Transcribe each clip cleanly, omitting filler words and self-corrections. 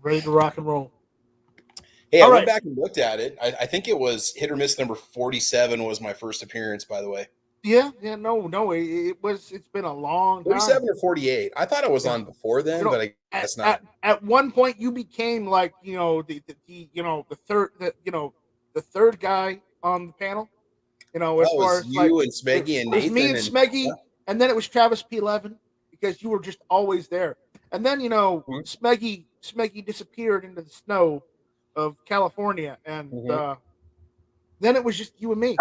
ready to rock and roll. Hey, All I right. went back and looked at it. I think it was hit or miss number 47 was my first appearance, by the way. Yeah, no. It's been a long time. 47 or 48. I thought I was on before then, but I guess not. At one point, you became like the third guy on the panel. As far as you like and Smeggy and it was Nathan me and Smeggy, and then it was Travis P11 because you were just always there. And then Smeggy disappeared into the snow of California, and then it was just you and me.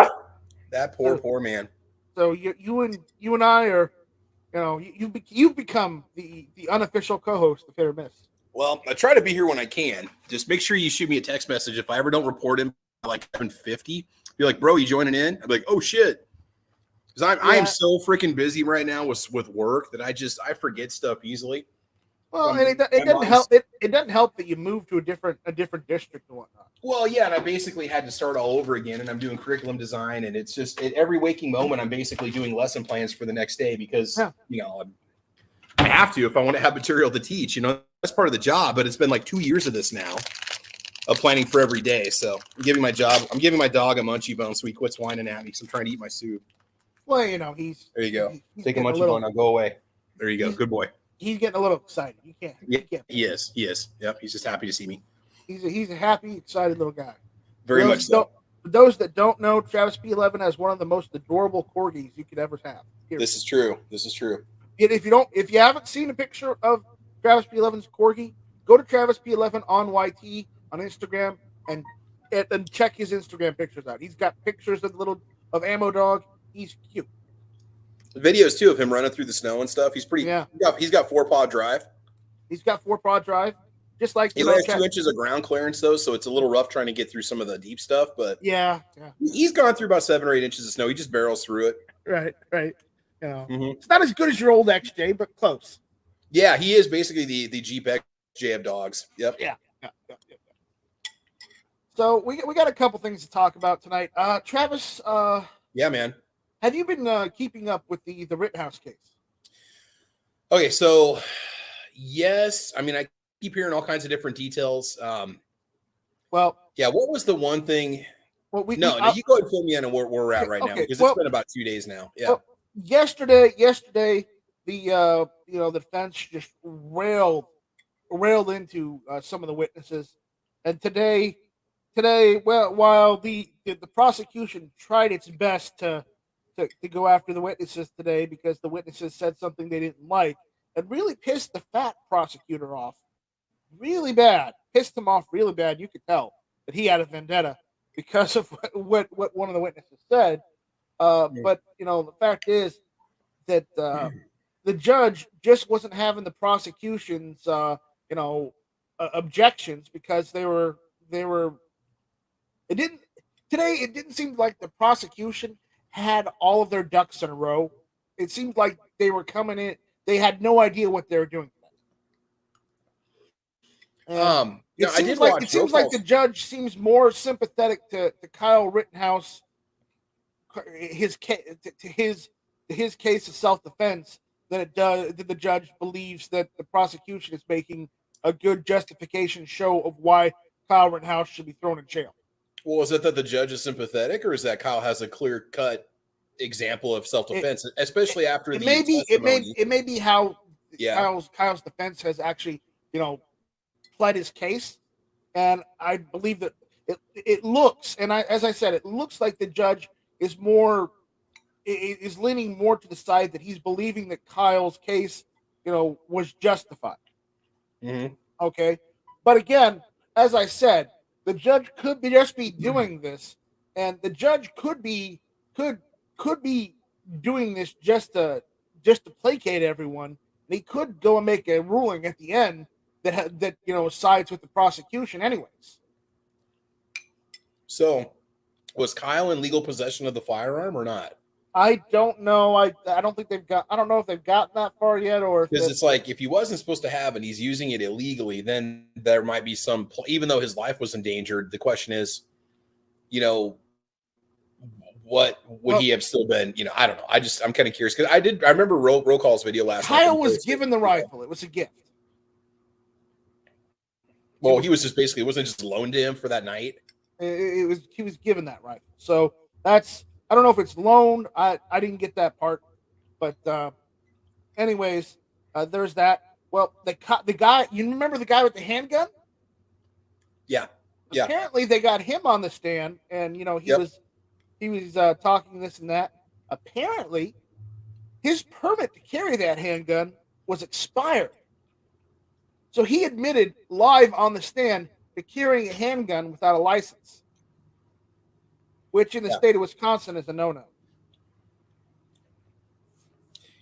That poor man. So you and I are, you've become the unofficial co-host of Hit or Miss. Well, I try to be here when I can. Just make sure you shoot me a text message if I ever don't report him by like 7:50. Be like, bro, you joining in? I'm like, oh shit, because I am so freaking busy right now with work that I forget stuff easily. Well, and it doesn't help. It doesn't help that you moved to a different district and whatnot. Well, yeah, and I basically had to start all over again, and I'm doing curriculum design, and it's just every waking moment I'm basically doing lesson plans for the next day because I have to if I want to have material to teach. That's part of the job, but it's been like 2 years of this now of planning for every day. So I'm giving my dog a munchie bone so he quits whining at me because I'm trying to eat my soup. Well, he's there. You go. Take a munchie bone. Now go away. There you go. Good boy. He's getting a little excited. You can't. He is. Yep. He's just happy to see me. He's a happy, excited little guy. Very much so. For those that don't know, Travis P11 has one of the most adorable corgis you could ever have. This is true. If you haven't seen a picture of Travis P11's corgi, go to Travis P11 on YT on Instagram and check his Instagram pictures out. He's got pictures of Ammo Dog. He's cute. Videos too of him running through the snow and stuff. He's pretty. Yeah. He's got 4-paw drive. He's got 4-paw drive. Just like he has 2 inches of ground clearance though, so it's a little rough trying to get through some of the deep stuff. But yeah. He's gone through about 7 or 8 inches of snow. He just barrels through it. Right. It's not as good as your old XJ, but close. Yeah, he is basically the Jeep XJ of dogs. Yep. Yeah. So we got a couple things to talk about tonight. Travis. Yeah, man. Have you been keeping up with the Rittenhouse case? Okay, so yes. I mean, I keep hearing all kinds of different details. Well, yeah. What was the one thing? Well, you go ahead and fill me in on where we're at right now because it's been about 2 days now. Yeah. Well, yesterday, the the defense just railed into some of the witnesses, and today, while the prosecution tried its best to go after the witnesses today because the witnesses said something they didn't like and really pissed the fat prosecutor off really bad. Pissed him off really bad. You could tell that he had a vendetta because of what one of the witnesses said. But the fact is that the judge just wasn't having the prosecution's objections because it didn't seem like the prosecution had all of their ducks in a row. It seemed like they were coming in. They had no idea what they were doing. It seems like the judge seems more sympathetic to Kyle Rittenhouse, his case of self-defense than it does. The judge believes that the prosecution is making a good justification show of why Kyle Rittenhouse should be thrown in jail. Well, is it that the judge is sympathetic, or is that Kyle has a clear-cut example of self-defense, especially after the testimony? It may be how Kyle's defense has actually, pled his case, and I believe that it looks, and as I said, it looks like the judge is leaning more to the side that he's believing that Kyle's case, was justified. Mm-hmm. Okay, but again, as I said, the judge could just be doing this, and the judge could be doing this just to placate everyone. And he could go and make a ruling at the end that sides with the prosecution, anyways. So, was Kyle in legal possession of the firearm or not? I don't know. I don't think they've got. I don't know if they've gotten that far yet, or because it's like if he wasn't supposed to have it, he's using it illegally. Then there might be some. Even though his life was endangered, the question is, what would he have still been? I don't know. I'm kind of curious because I remember roll call's video last night. Kyle was given the rifle. It was a gift. Well, he was just basically, wasn't just loaned to him for that night. He was given that rifle. So that's, I don't know if it's loaned. I didn't get that part, but anyways, there's that. Well, the guy, you remember the guy with the handgun? Yeah. Yeah. Apparently, they got him on the stand, and he was talking this and that. Apparently, his permit to carry that handgun was expired. So he admitted live on the stand to carrying a handgun without a license, which in the state of Wisconsin is a no-no.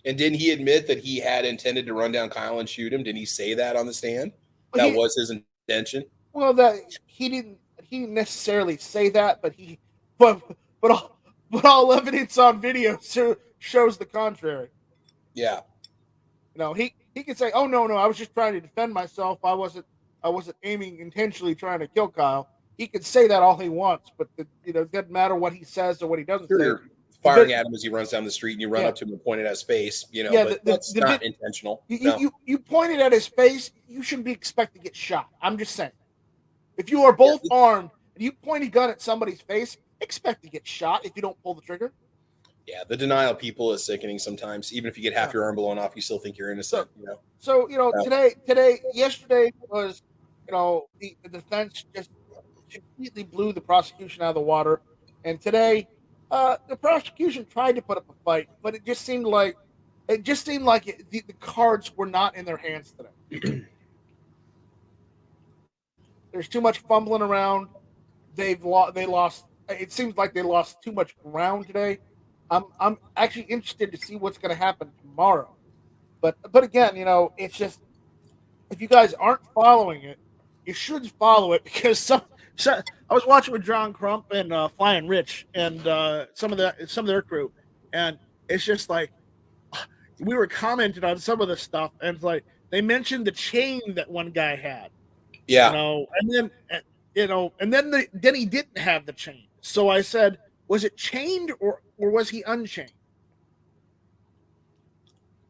And didn't he admit that he had intended to run down Kyle and shoot him? Didn't he say that on the stand? That was his intention? Well, that he didn't necessarily say that, but all evidence on video shows the contrary. Yeah. He could say, "Oh no, I was just trying to defend myself. I wasn't aiming intentionally trying to kill Kyle." He could say that all he wants, but it doesn't matter what he says or what he doesn't say. You're firing at him as he runs down the street, and you run up to him and point it at his face. But that's not intentional. You pointed at his face. You shouldn't be expected to get shot. I'm just saying. If you are both armed and you point a gun at somebody's face, expect to get shot if you don't pull the trigger. Yeah, the denial of people is sickening sometimes. Even if you get half your arm blown off, you still think you're innocent. Yesterday was, the defense just completely blew the prosecution out of the water, and today, the prosecution tried to put up a fight, but it just seemed like the cards were not in their hands today. There's too much fumbling around. They lost. It seems like they lost too much ground today. I'm actually interested to see what's going to happen tomorrow. But again, it's just, if you guys aren't following it, you should follow it, because I was watching with John Crump and Flying Rich and some of their crew, and it's just like, we were commenting on some of the stuff, and it's like they mentioned the chain that one guy had. Yeah. And then he didn't have the chain. So I said, was it chained or was he unchained?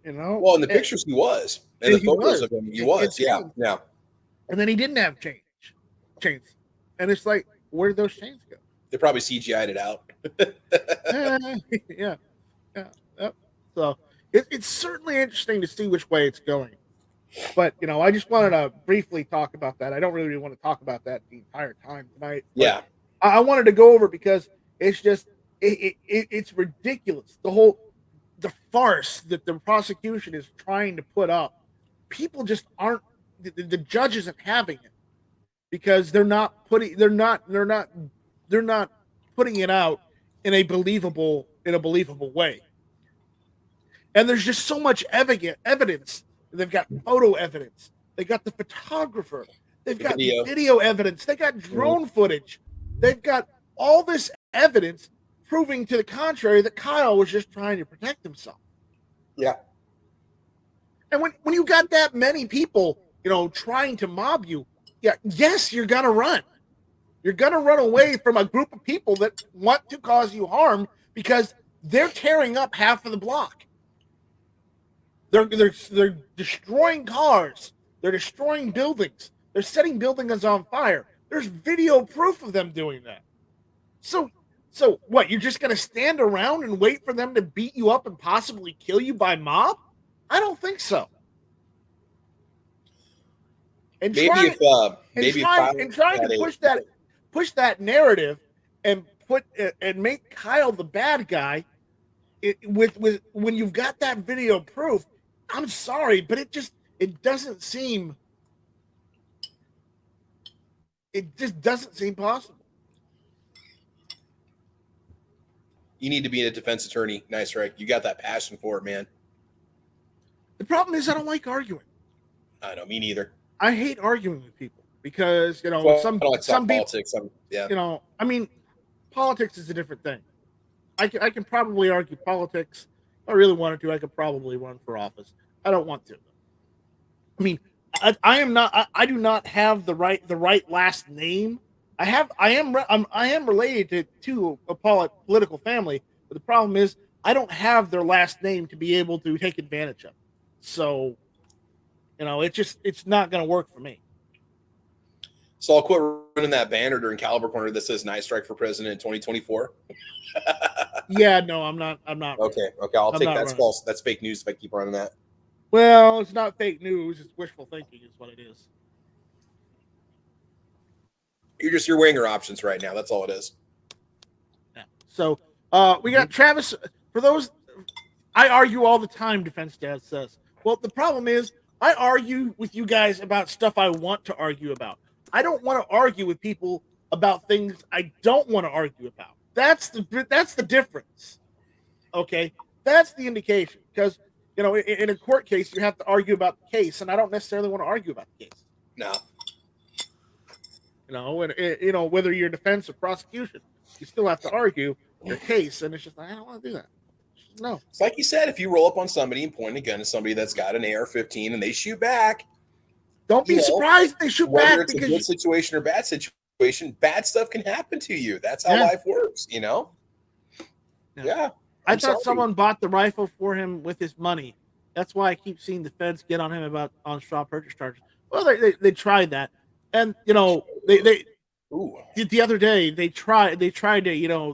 Well, in the pictures he was. In the photos of him, he was. Yeah. Yeah. And then he didn't have chains. And it's like, where did those chains go? They probably CGI'd it out. Yeah. So it's certainly interesting to see which way it's going. But, I just wanted to briefly talk about that. I don't really want to talk about that the entire time tonight. Yeah. I wanted to go over, because it's just, it's ridiculous. The farce that the prosecution is trying to put up, people just aren't, the judge isn't having it, because they're not putting it out in a believable way. And there's just so much evidence. They've got photo evidence. They got the photographer. They've got video evidence. They got drone footage. They've got all this evidence proving to the contrary that Kyle was just trying to protect himself. Yeah. And when you got that many people, trying to mob you, yes, you're gonna run. You're gonna run away from a group of people that want to cause you harm, because they're tearing up half of the block. They're destroying cars. They're destroying buildings. They're setting buildings on fire. There's video proof of them doing that. So what? You're just going to stand around and wait for them to beat you up and possibly kill you by mob? I don't think so. And trying to push that narrative and make Kyle the bad guy, when you've got that video proof, I'm sorry, but it just doesn't seem possible. You need to be a defense attorney. Nice, right? You got that passion for it, man. The problem is I don't like arguing. I know, me neither. I hate arguing with people, because some politics. Politics is a different thing. I can probably argue politics. If I really wanted to, I could probably run for office. I don't want to. I mean, I do not have the right last name. I am related to a political family, but the problem is I don't have their last name to be able to take advantage of. So, it's not going to work for me. So I'll quit running that banner during Caliber Corner that says "Night Strike for President in 2024." Yeah, no, I'm not. I'm not. Okay, I'll take that's running. false. That's fake news if I keep running that. Well, it's not fake news. It's wishful thinking, is what it is. You're weighing your options right now. That's all it is. Yeah. So we got Travis. For those, I argue all the time. Defense Dad says. Well, the problem is I argue with you guys about stuff I want to argue about. I don't want to argue with people about things I don't want to argue about. That's the difference. Okay, that's the indication, because in a court case you have to argue about the case, and I don't necessarily want to argue about the case. No. And whether you're defense or prosecution, you still have to argue your case, and it's just I don't want to do that. No. It's like you said, if you roll up on somebody and point a gun at somebody that's got an AR-15 and they shoot back, don't be surprised they shoot back. Whether it's a good situation or bad situation, bad stuff can happen to you. That's how life works, Yeah. I thought someone bought the rifle for him with his money. That's why I keep seeing the feds get on him on straw purchase charges. Well, they tried that, and the other day they tried to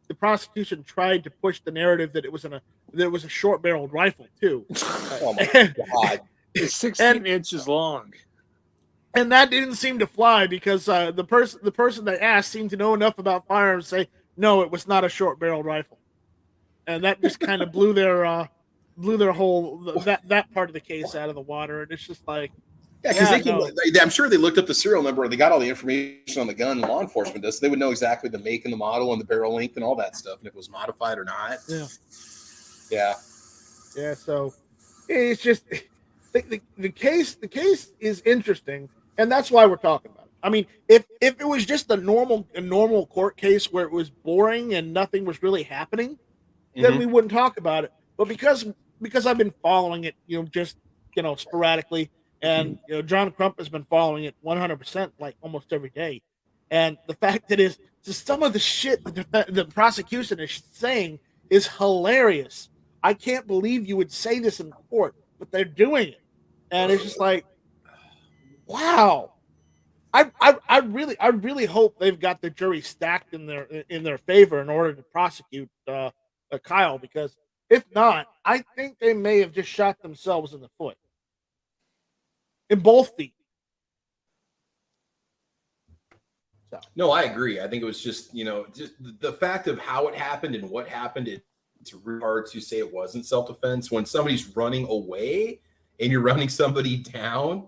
the prosecution tried to push the narrative that it was a short barreled rifle too. Oh my God. It's 16 inches long. And that didn't seem to fly because the person they asked seemed to know enough about firearms to say, no, it was not a short barreled rifle. And that just kind of blew their whole that part of the case out of the water. And it's just like, I'm sure they looked up the serial number and they got all the information on the gun. Law enforcement does, so they would know exactly the make and the model and the barrel length and all that stuff, and if it was modified or not. Yeah. So it's just the case is interesting, and that's why we're talking about it. I mean, if it was just a normal court case where it was boring and nothing was really happening, then we wouldn't talk about it. But because I've been following it, just sporadically, and John Crump has been following it 100%, like almost every day, and the fact that is just some of the shit the prosecution is saying is hilarious. I can't believe you would say this in court, but they're doing it, and it's just like, wow. I really hope they've got the jury stacked in their favor in order to prosecute Kyle, because if not, I think they may have just shot themselves in the foot in both feet. So. No, I agree. I think it was just just the fact of how it happened and what happened. It's really hard to say it wasn't self-defense when somebody's running away and you're running somebody down.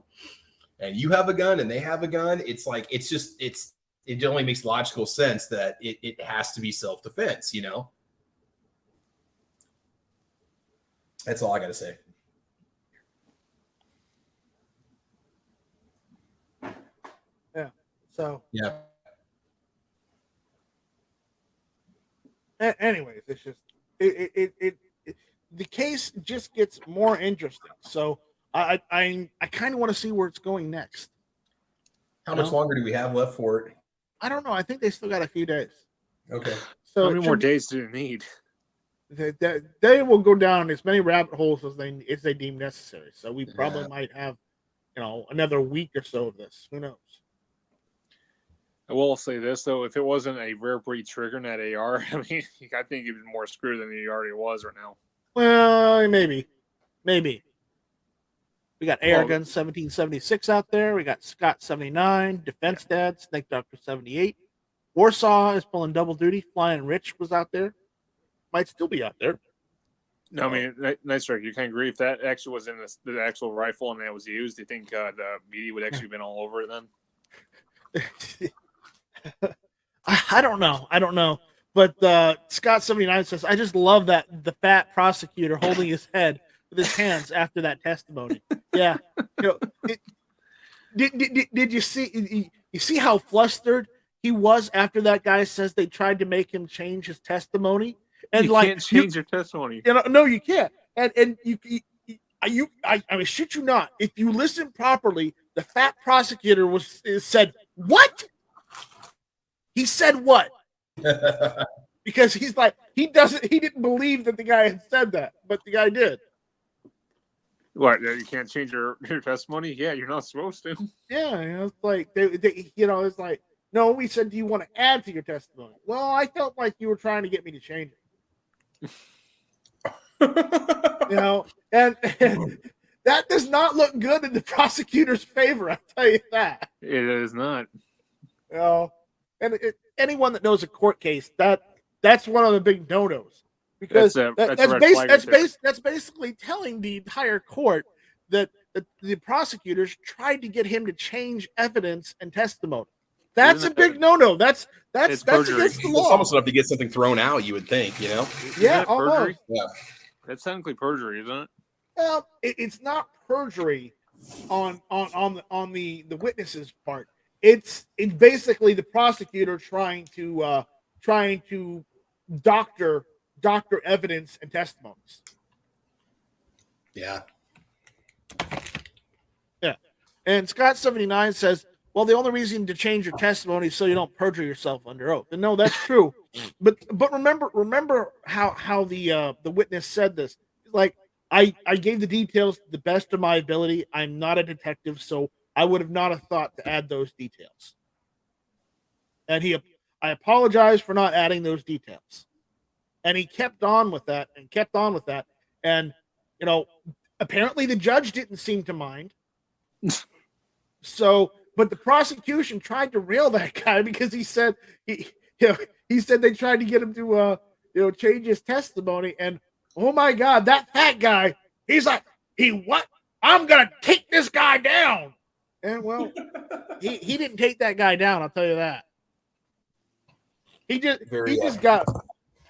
And you have a gun and they have a gun. It's like, it only makes logical sense that it has to be self-defense, That's all I got to say. Yeah. So. Yeah. Anyways, it's just, the case just gets more interesting. So, I kind of want to see where it's going next. How much longer do we have left for it? I don't know. I think they still got a few days. Okay. So how many more days do they need? They will go down as many rabbit holes as they deem necessary. So we probably might have, another week or so of this. Who knows? I will say this though: if it wasn't a rare breed trigger in that AR, I think he'd be more screwed than he already was right now. Well, maybe. We got AR Gun 1776 out there. We got Scott 79, Defense Dad, Snake Doctor 78. Warsaw is pulling double duty. Flying Rich was out there. Might still be out there. No, I mean, Night Strike, you can agree if that actually was in the actual rifle and that was used, do you think the media would actually been all over it then? I don't know. But Scott 79 says, I just love that the fat prosecutor holding his head with his hands after that testimony. Yeah. Did you see how flustered he was after that guy says they tried to make him change his testimony? And you can't change your testimony. No, you can't. And I mean, shit you not. If you listen properly, the fat prosecutor said, what? He said what? Because he's like, he didn't believe that the guy had said that, but the guy did. What? You can't change your testimony? Yeah, you're not supposed to. Yeah, it's like they it's like, no, we said, do you want to add to your testimony? Well, I felt like you were trying to get me to change it. And that does not look good in the prosecutor's favor. I tell you that. It is not. And anyone that knows a court case, that's one of the big no-nos, because that's basically telling the entire court that the prosecutors tried to get him to change evidence and testimony. That's a big no-no. That's against the law. It's almost enough to get something thrown out, you would think, Yeah, almost. Yeah. That's technically perjury, isn't it? Well, it's not perjury on the witness's part. It's basically the prosecutor trying to doctor evidence and testimonies. Yeah. Yeah. And Scott79 says, well, the only reason to change your testimony is so you don't perjure yourself under oath. And no, that's true. but remember how the witness said this. Like, I gave the details to the best of my ability. I'm not a detective, so I would have not have thought to add those details. And I apologize for not adding those details. And he kept on with that and kept on with that. And, apparently the judge didn't seem to mind. But the prosecution tried to rail that guy because he said he said they tried to get him to change his testimony. And oh my God, that fat guy, he's like, what? I'm gonna take this guy down. And well, he didn't take that guy down, I'll tell you that. He just got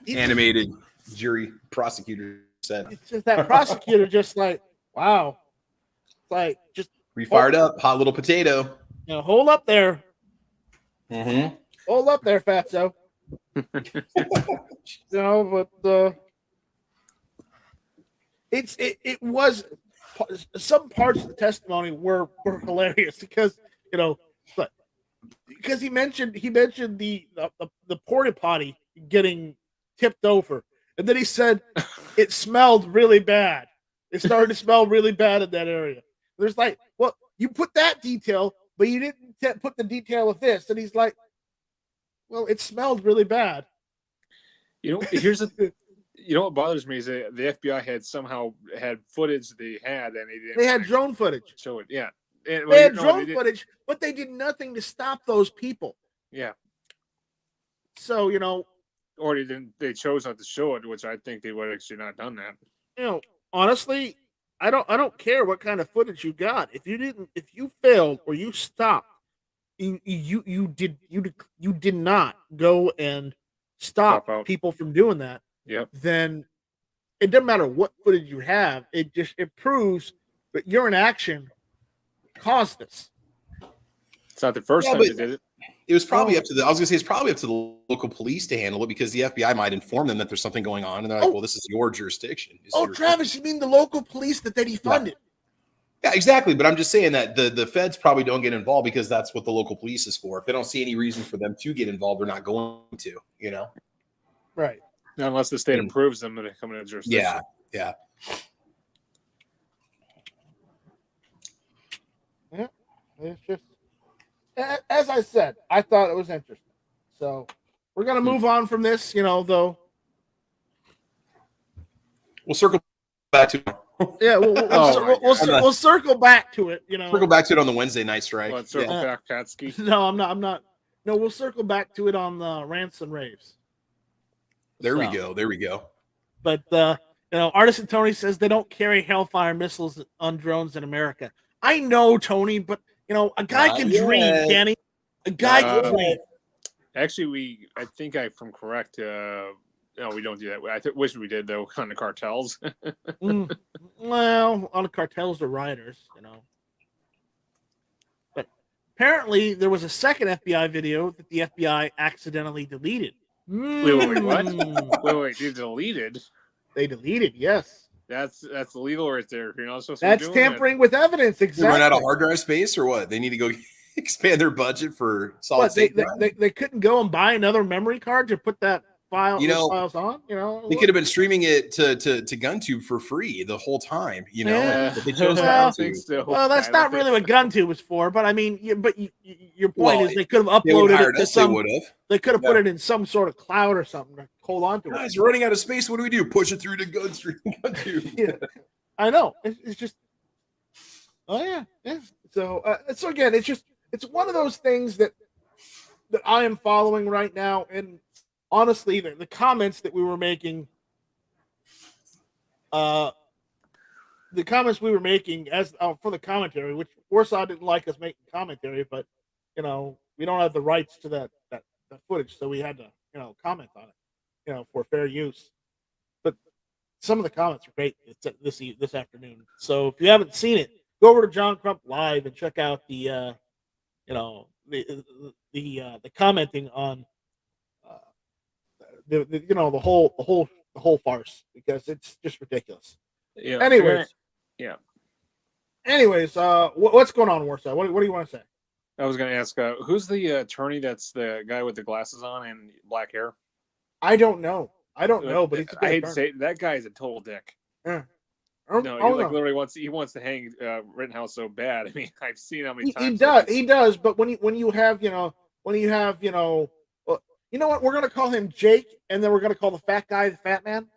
animated jury prosecutor said. It's just that prosecutor just like, wow. It's like just refired up, hot little potato. Hold up there. Mm-hmm. Hold up there, fatso. But it was some parts of the testimony were hilarious because he mentioned the porta potty getting tipped over, and then he said it smelled really bad. It started to smell really bad in that area. There's like, well, you put that detail, but you didn't put the detail of this. And he's like, well, it smelled really bad. Here's what bothers me is that the FBI had footage they had, and they had drone footage. Show it, yeah. They had drone footage, but they did nothing to stop those people. Yeah. So, or they chose not to show it, which I think they would have actually not done that. Honestly, I don't care what kind of footage you got. If you failed or you stopped, you did not go and stop people from doing that. Yep. Then it doesn't matter what footage you have. It proves that your inaction caused this. It's not the first time they did it. It was probably up to it's probably up to the local police to handle it, because the FBI might inform them that there's something going on, and they're like, well, this is your jurisdiction. Travis, you mean the local police that they defunded? Yeah, exactly. But I'm just saying that the feds probably don't get involved because that's what the local police is for. If they don't see any reason for them to get involved, they're not going to, Right. Now, unless the state approves them, then they come into jurisdiction. Yeah. Yeah. It's just, as I said, I thought it was interesting. So we're going to move on from this, though. We'll circle back to it. Yeah, we'll circle back to it, Circle back to it on the Wednesday night strike. Let's circle back, Patsky. No, I'm not. No, we'll circle back to it on the rants and raves. There we go. But, Artisan Tony says they don't carry Hellfire missiles on drones in America. I know, Tony, but, a guy can dream, can he? A guy can dream. Actually, I think I'm correct. No, we don't do that. I wish we did, though, on the cartels. Well, on the cartels are rioters, But apparently there was a second FBI video that the FBI accidentally deleted. Wait, what? Wait, they deleted? They deleted, yes. That's illegal right there. You're not supposed to That's tampering with evidence, exactly. They run out of hard drive space or what? They need to go expand their budget for solid state. They couldn't go and buy another memory card to put that files on. They could have been streaming it to GunTube for free the whole time. Yeah. But they chose I not don't to. think so. Well, that's not really what GunTube is for. But I mean, your point is they could have They would uploaded hired it to us. some. They would have. They could have put it in some sort of cloud or something to hold on to it. Guys, we're running out of space. What do we do? Push it through to GunTube. Yeah, I know. It's just. Oh yeah. So again, it's one of those things that I am following right now, and honestly, the comments that we were making, as for the commentary, which Warsaw didn't like us making commentary, but we don't have the rights to that footage, so we had to comment on it, for fair use. But some of the comments are great this afternoon. So if you haven't seen it, go over to John Crump Live and check out the commenting on the whole farce, because it's just ridiculous. Yeah. Anyways, what's going on, Warsaw? What do you want to say? I was going to ask, who's the attorney that's the guy with the glasses on and black hair? I don't know, but he's a good I hate to attorney. say it, that guy is a total dick. Yeah. No, he literally wants to hang Rittenhouse so bad. I mean, I've seen how many times he does. But when you have well, you know what, we're gonna call him Jake, and then we're gonna call the fat guy the fat man.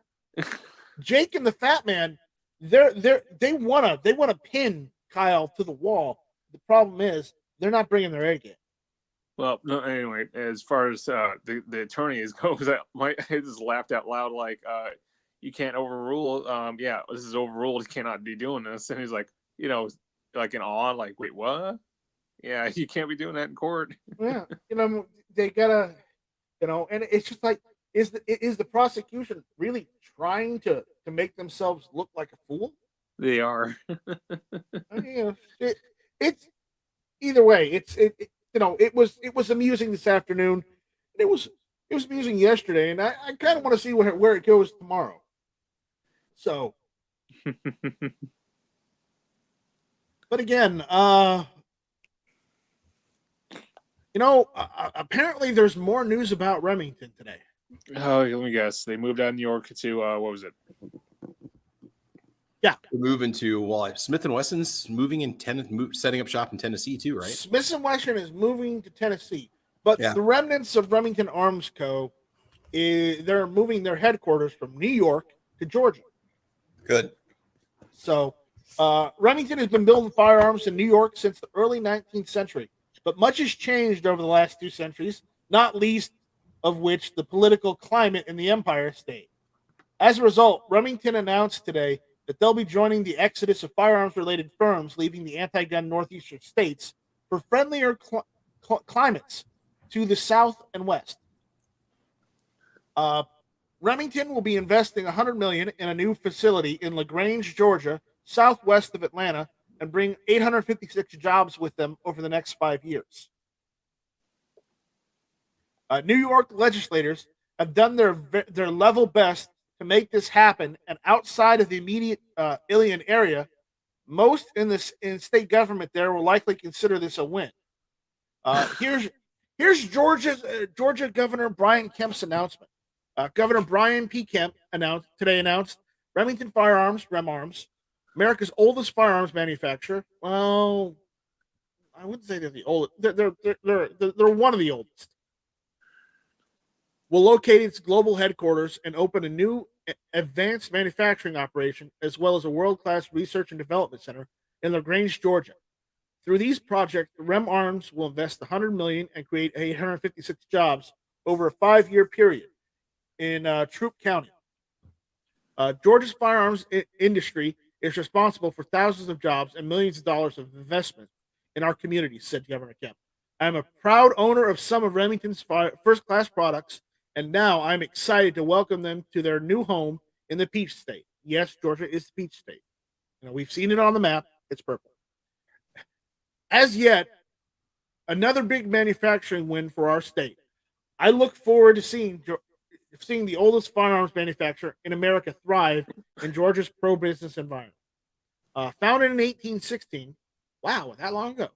Jake and the fat man, they wanna pin Kyle to the wall. The problem is they're not bringing their A game. Well, no. Anyway, as far as the attorney goes, I just laughed out loud like. You can't overrule. This is overruled. You cannot be doing this. And he's like, like in awe, like, wait, what? Yeah, you can't be doing that in court. Yeah, they gotta, and it's just like, is the prosecution really trying to make themselves look like a fool? They are. It's either way. It was amusing this afternoon. It was amusing yesterday, and I kind of want to see where it goes tomorrow. So, but again, apparently there's more news about Remington today. Oh, let me guess. They moved out of New York to what was it? Yeah, they're moving to Smith & Wesson's moving in setting up shop in Tennessee too, right? Smith & Wesson is moving to Tennessee, but the remnants of Remington Arms Co. They're moving their headquarters from New York to Georgia. Good. So, Remington has been building firearms in New York since the early 19th century, but much has changed over the last 2 centuries, not least of which the political climate in the Empire State. As a result, Remington announced today that they'll be joining the exodus of firearms-related firms leaving the anti-gun northeastern states for friendlier climates to the south and west. Remington will be investing $100 million in a new facility in LaGrange, Georgia, southwest of Atlanta, and bring 856 jobs with them over the next 5 years. New York legislators have done their level best to make this happen, and outside of the immediate Ilion area, most in state government there will likely consider this a win. Here's Georgia Governor Brian Kemp's announcement. Governor Brian P. Kemp announced Remington Firearms, Remarms, America's oldest firearms manufacturer. Well, I wouldn't say they're the oldest. They're one of the oldest. Will locate its global headquarters and open a new advanced manufacturing operation, as well as a world-class research and development center in LaGrange, Georgia. Through these projects, Rem Arms will invest $100 million and create 856 jobs over a 5-year period in Troup County. Georgia's firearms industry is responsible for thousands of jobs and millions of dollars of investment in our community, said Governor Kemp. I am a proud owner of some of Remington's first-class products, and now I'm excited to welcome them to their new home in the Peach State. Yes, Georgia is the Peach State. We've seen it on the map. It's purple. As yet, another big manufacturing win for our state. I look forward to seeing the oldest firearms manufacturer in America thrive in Georgia's pro-business environment. Founded in 1816, wow, that long ago.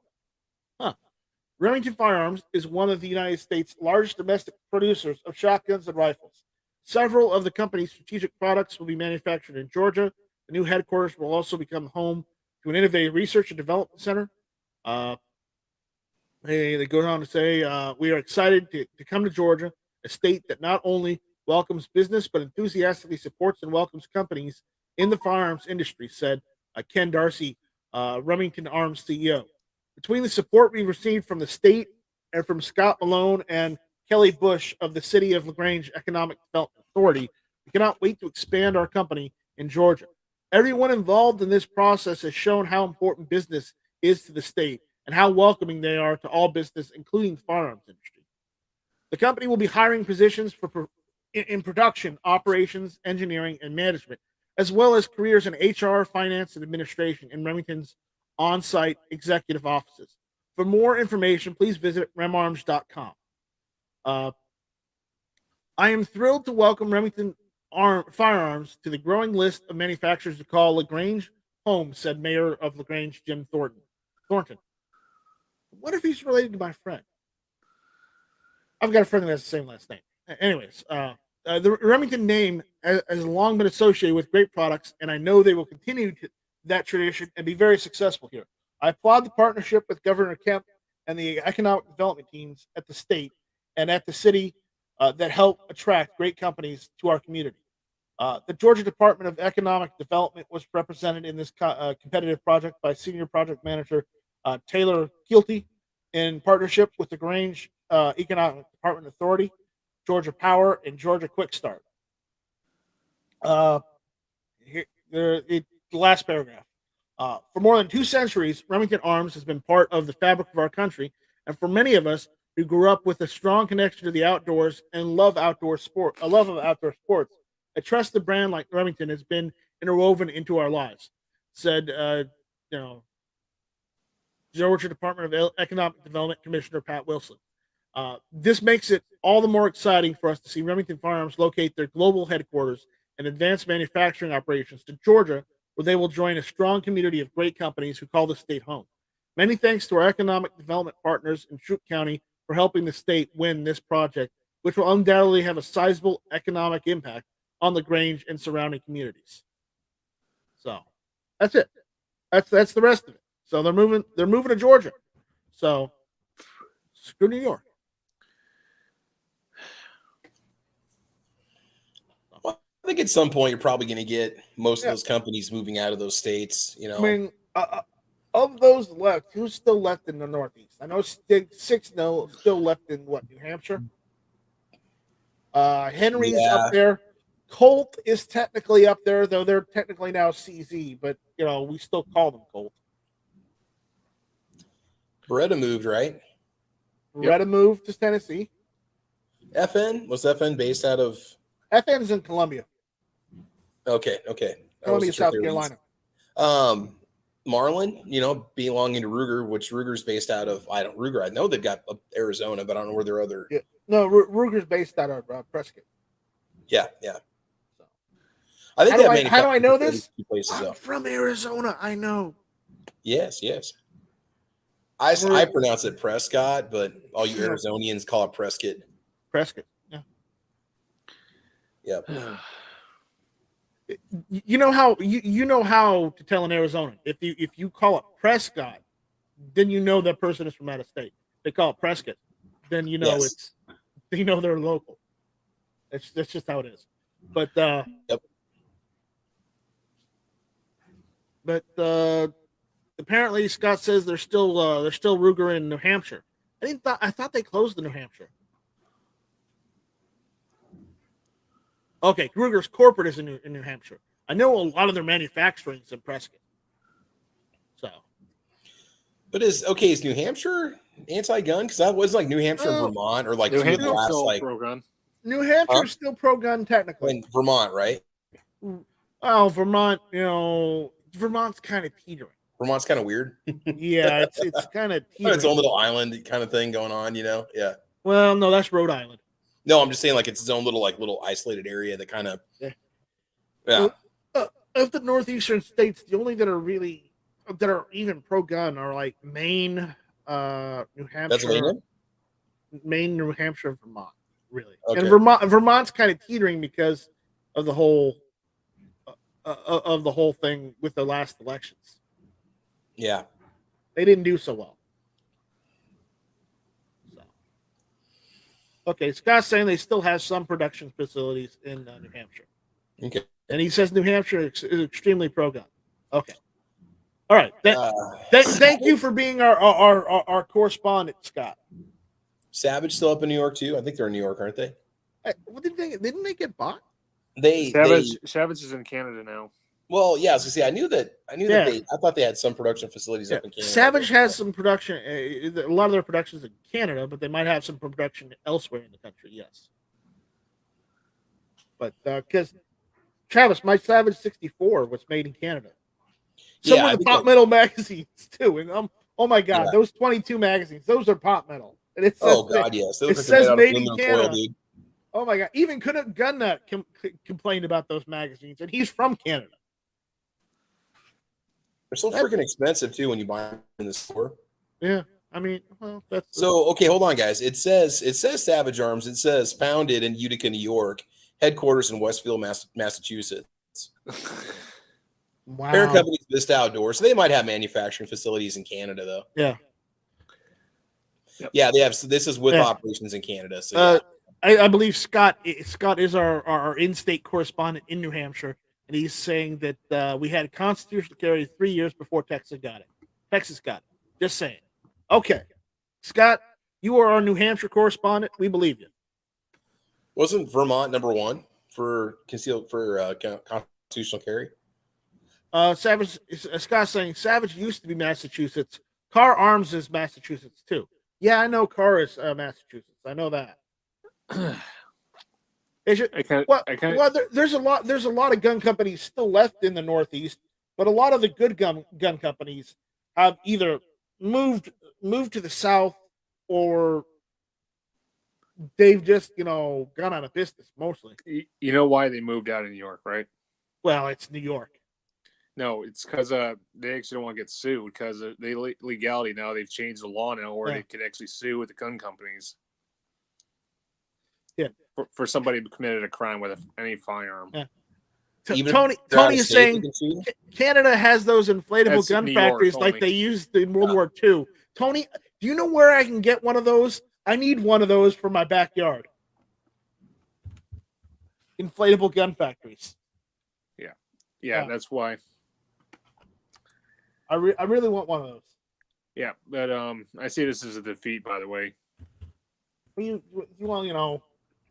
Remington Firearms is one of the United States' largest domestic producers of shotguns and rifles. Several of the company's strategic products will be manufactured in Georgia. The new headquarters will also become home to an innovative research and development center. Uh, they go on to say, we are excited to come to Georgia, a state that not only welcomes business but enthusiastically supports and welcomes companies in the firearms industry, said Ken Darcy, Remington Arms CEO. Between the support we've received from the state and from Scott Malone and Kelly Bush of the City of LaGrange Economic Development Authority, we cannot wait to expand our company in Georgia. Everyone involved in this process has shown how important business is to the state and how welcoming they are to all business, including the firearms industry. The company will be hiring positions in production, operations, engineering, and management, as well as careers in HR, finance, and administration in Remington's on-site executive offices. For more information, please visit remarms.com. I am thrilled to welcome Remington Firearms to the growing list of manufacturers to call LaGrange home, said Mayor of LaGrange, Jim Thornton. What if he's related to my friend? I've got a friend that has the same last name. Anyways, the Remington name has long been associated with great products, and I know they will continue that tradition and be very successful here. I applaud the partnership with Governor Kemp and the economic development teams at the state and at the city that help attract great companies to our community. The Georgia Department of Economic Development was represented in this competitive project by Senior Project Manager Taylor Keelty in partnership with the Grange Economic Department Authority, Georgia Power, and Georgia Quick Start. The last paragraph. For more than 2 centuries, Remington Arms has been part of the fabric of our country, and for many of us who grew up with a strong connection to the outdoors and love of outdoor sports, I trust the brand like Remington has been interwoven into our lives, said Georgia Department of Economic Development Commissioner Pat Wilson. This makes it all the more exciting for us to see Remington Firearms locate their global headquarters and advanced manufacturing operations to Georgia, where they will join a strong community of great companies who call the state home. Many thanks to our economic development partners in Troup County for helping the state win this project, which will undoubtedly have a sizable economic impact on LaGrange and surrounding communities. So that's it. That's the rest of it. So they're moving to Georgia. So screw New York. Well, I think at some point you're probably going to get most of those companies moving out of those states. You know, I mean, of those left, who's still left in the Northeast? I know six still left in New Hampshire. Henry's up there. Colt is technically up there, though they're technically now CZ, but we still call them Colt. Beretta moved, right? Beretta moved to Tennessee. FN? Was FN based out of? FN's in Columbia. Okay. Columbia, South Carolina. Marlin, belonging to Ruger, which Ruger's based out of. Ruger. I know they've got Arizona, but I don't know where their other. Yeah. No, Ruger's based out of Prescott. Yeah. So. I think how do I know this? I'm from Arizona. I know. Yes. I pronounce it Prescott, but all you Arizonians call it Prescott. Prescott. Yeah. Yep. You know how to tell an Arizonan. If you call it Prescott, then you know that person is from out of state. They call it Prescott, then they're local. That's just how it is. But apparently Scott says they're still Ruger in New Hampshire. I thought they closed the New Hampshire. Okay, Ruger's corporate is in New Hampshire. I know a lot of their manufacturing is in Prescott. So, but is New Hampshire anti-gun? Because that was like New Hampshire and Vermont, or like New two of the Hampshire's last still pro-gun. New Hampshire's still pro-gun technically. And Vermont, right? Oh, Vermont. Vermont's kind of teetering. Vermont's kind of weird. Yeah, it's kind of teetering. Its own little island kind of thing going on, Yeah. Well, no, that's Rhode Island. No, I'm just saying, like, it's its own little isolated area that kind of. Yeah. Of the northeastern states, the only that are even pro-gun are like Maine, New Hampshire, Pennsylvania? Maine, New Hampshire, and Vermont. really. Okay. And Vermont's kind of teetering because of the whole thing with the last elections. Yeah. They didn't do so well. So. Okay, Scott's saying they still have some production facilities in New Hampshire. Okay. And he says New Hampshire is extremely pro-gun. Okay. All right. Thank you for being our correspondent, Scott. Savage still up in New York too? I think they're in New York, aren't they? Didn't they get bought? Savage is in Canada now. Well, yeah, I was gonna say I knew that I thought they had some production facilities up in Canada. Savage has some production. A lot of their production is in Canada, but they might have some production elsewhere in the country. Yes, but because Travis, my Savage 64 was made in Canada. So were the Pop Metal magazines too, and oh my god, those 22 magazines, those are Pop Metal, and it says yes, it says made in Canada. Foil, oh my god, even Gunnut complained about those magazines, and he's from Canada. They're so freaking expensive too when you buy them in the store. Yeah, I mean, well, that's so okay. Hold on, guys. It says Savage Arms. It says founded in Utica, New York, headquarters in Westfield, Massachusetts. Wow. Parent company is Vista Outdoors, so they might have manufacturing facilities in Canada, though. Yeah. Yep. Yeah, they have. So this is with operations in Canada. So I believe Scott is our in-state correspondent in New Hampshire. And he's saying that we had constitutional carry 3 years before Texas got it. Texas got it. Just saying. Okay. Scott, you are our New Hampshire correspondent. We believe you. Wasn't Vermont number one for constitutional carry? Savage, Scott's saying Savage used to be Massachusetts. Carr Arms is Massachusetts too. Yeah, I know Carr is Massachusetts. I know that. There's a lot of gun companies still left in the Northeast, but a lot of the good gun companies have either moved to the South or they've just gone out of business mostly. You know why they moved out of New York, right? Well, it's New York. No, it's because they actually don't want to get sued because the legality now. They've changed the law now where they can actually sue with the gun companies. Yeah. For somebody who committed a crime with any firearm. Yeah. Tony is saying Canada has those inflatable gun factories like they used in World War II. Tony, do you know where I can get one of those? I need one of those for my backyard. Inflatable gun factories. Yeah, that's why. I really want one of those. Yeah, but I see this as a defeat, by the way.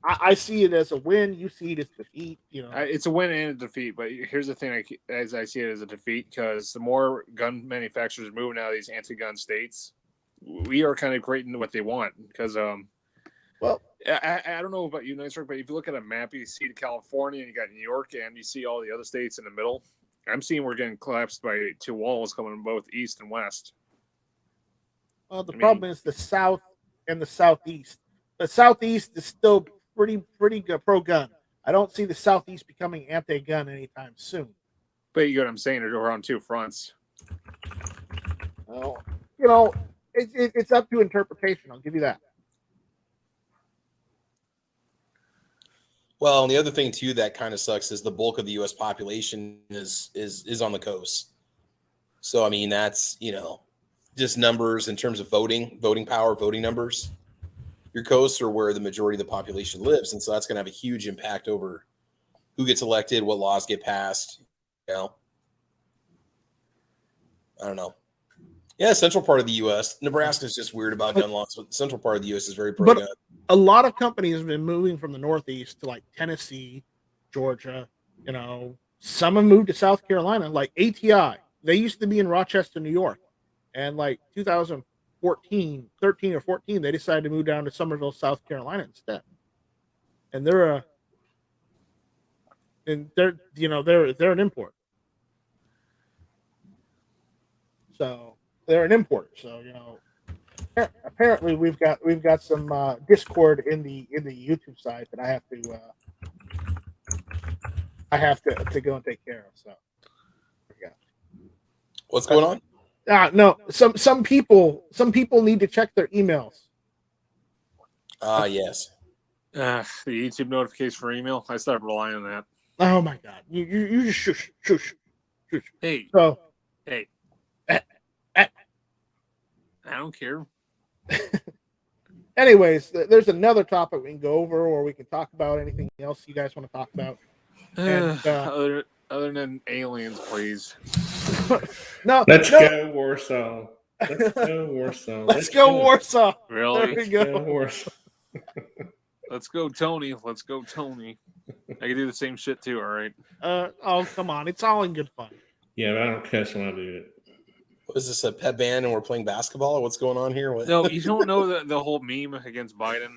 I see it as a win. You see it as defeat. It's a win and a defeat. But here's the thing: as I see it as a defeat, because the more gun manufacturers are moving out of these anti-gun states, we are kind of creating what they want. Because well, I don't know about you, Nice Rock, but if you look at a map, you see California, and you got New York, and you see all the other states in the middle. I'm seeing we're getting collapsed by two walls coming both east and west. Well, the problem is the South and the Southeast. The Southeast is still pretty good pro-gun. I don't see the Southeast becoming anti-gun anytime soon. But you get what I'm saying? They're on two fronts. Well, it's up to interpretation. I'll give you that. Well, and the other thing too that kind of sucks is the bulk of the U.S. population is on the coast. So I mean that's just numbers in terms of voting power, voting numbers. Your coasts are where the majority of the population lives, and so that's going to have a huge impact over who gets elected, what laws get passed. I don't know. Yeah, central part of the U.S. Nebraska is just weird about gun laws, but the central part of the U.S. is very pro-gun. A lot of companies have been moving from the Northeast to like Tennessee, Georgia. Some have moved to South Carolina, like ATI. They used to be in Rochester, New York, and like 2013 or 14, they decided to move down to Summerville, South Carolina instead. And they're an import. So they're an importer. So apparently we've got some discord in the YouTube side that I have to go and take care of. So yeah. What's going on? No, some people need to check their emails. Yes. The YouTube notification for email. I stopped relying on that. Oh my God! You just shush. Hey, So, hey, eh, I don't care. anyways, there's another topic we can go over, or we can talk about anything else you guys want to talk about. And, Other than aliens, please. no, Let's no. go Warsaw. Let's go Warsaw. Let's go Warsaw. Really? There we go. Go Warsaw. Let's go, Tony. Let's go, Tony. I can do the same shit too. All right. Oh, come on! It's all in good fun. Yeah, but I don't cuss when I do it. What is this, a pep band and we're playing basketball? Or what's going on here? What? No, you don't know the whole meme against Biden.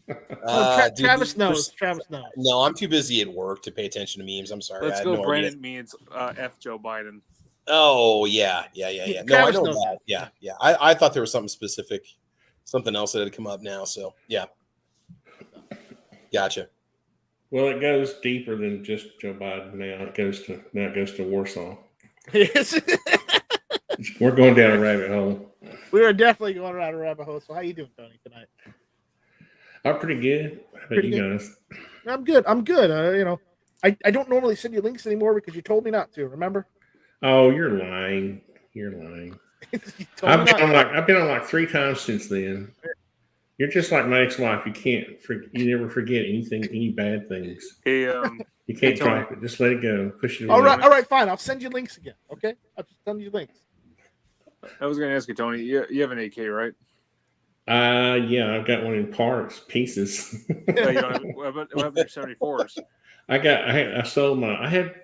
Dude, Travis knows. Travis knows. No, I'm too busy at work to pay attention to memes. I'm sorry. Let's I had go. no Brandon idea. means F Joe Biden. Oh, yeah. No, I Travis know knows. that. Yeah. I thought there was something specific, something else that had come up now. So, yeah. Gotcha. Well, it goes deeper than just Joe Biden now. It goes to Warsaw. Yes. We're going down a rabbit hole. We are definitely going around a rabbit hole. So how you doing, Tony, tonight? I'm pretty good. How about Pretty you good. guys? I'm good. I don't normally send you links anymore because you told me not to. Remember? Oh, you're lying. You're lying. You told me I've been on like 3 times since then. You're just like my ex-wife. You never forget anything, any bad things. Hey, You can't drop it. Just let it go. Push it All away. right, fine. I'll send you links again. Okay, I'll just send you links. I was going to ask you, Tony. You have an AK, right? Yeah, I've got one in parts, pieces. No, you don't have, what happened to 74s? I sold I had,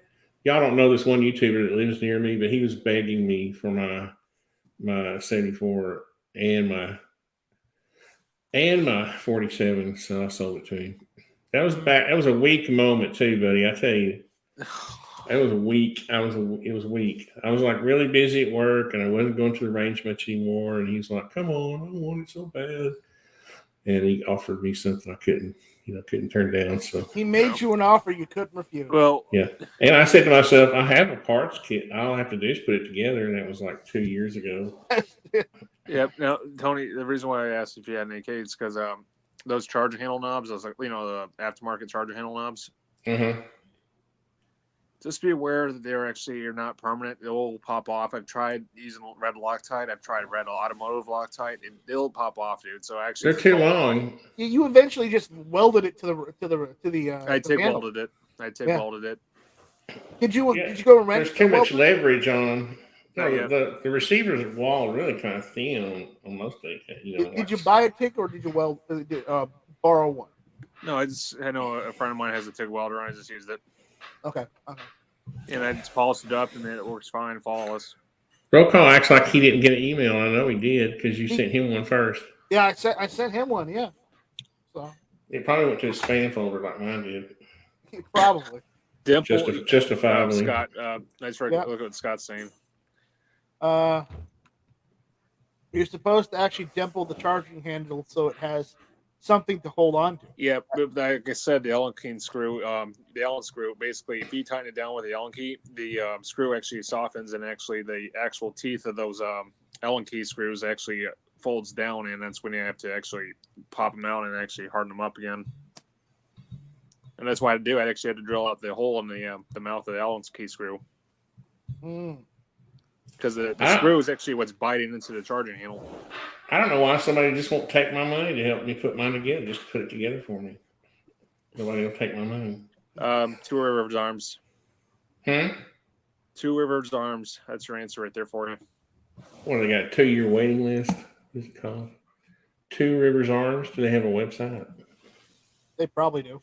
y'all don't know this one YouTuber that lives near me, but he was begging me for my 74 and my 47, so I sold it to him. That was a weak moment too, buddy. I tell you, it was weak. It was weak. I was like really busy at work, and I wasn't going to the range much anymore. And he's like, "Come on, I want it so bad." And he offered me something I couldn't turn down. So He made you an offer you couldn't refuse. Well, yeah. And I said to myself, I have a parts kit. All I have to do is put it together, and that was like 2 years ago. yep. Now, Tony, the reason why I asked if you had an AK is because those charger handle knobs, those the aftermarket charger handle knobs. Mm-hmm. Just be aware that you're not permanent. They'll pop off. I've tried using red Loctite. I've tried red automotive Loctite, and they'll pop off, dude. So actually, They're too long. You eventually just welded it to the. I the TIG handle. welded it. Did you Yeah, go and rent? There's too much weld? leverage on. Oh, yeah. The receiver's wall really kind of thin on most of it. Did you buy a TIG or did you borrow one? No, I know a friend of mine has a TIG welder, and I just used it. Okay. And I just polished it up, and then it works fine, flawless. Roll call acts like he didn't get an email. I know he did because you sent him one first. Yeah, I sent him one. Yeah. So It probably went to his spam folder like mine did. probably. Dimple, Justifiably. Scott, nice for look at what Scott's saying. You're supposed to actually dimple the charging handle so it has something to hold on to. Yeah, but like I said, the Allen key screw, basically, if you tighten it down with the Allen key, the screw actually softens, and actually the actual teeth of those Allen key screws actually folds down, and that's when you have to actually pop them out and actually harden them up again. And that's why I actually had to drill out the hole in the mouth of the Allen key screw. Because the screw is actually what's biting into the charging handle. I don't know why somebody just won't take my money to help me put mine together. Just put it together for me. Nobody will take my money. 2 Rivers Arms. 2 Rivers Arms. That's your answer right there for you. What, they got a 2-year waiting list? What's it called? 2 Rivers Arms. Do they have a website? They probably do.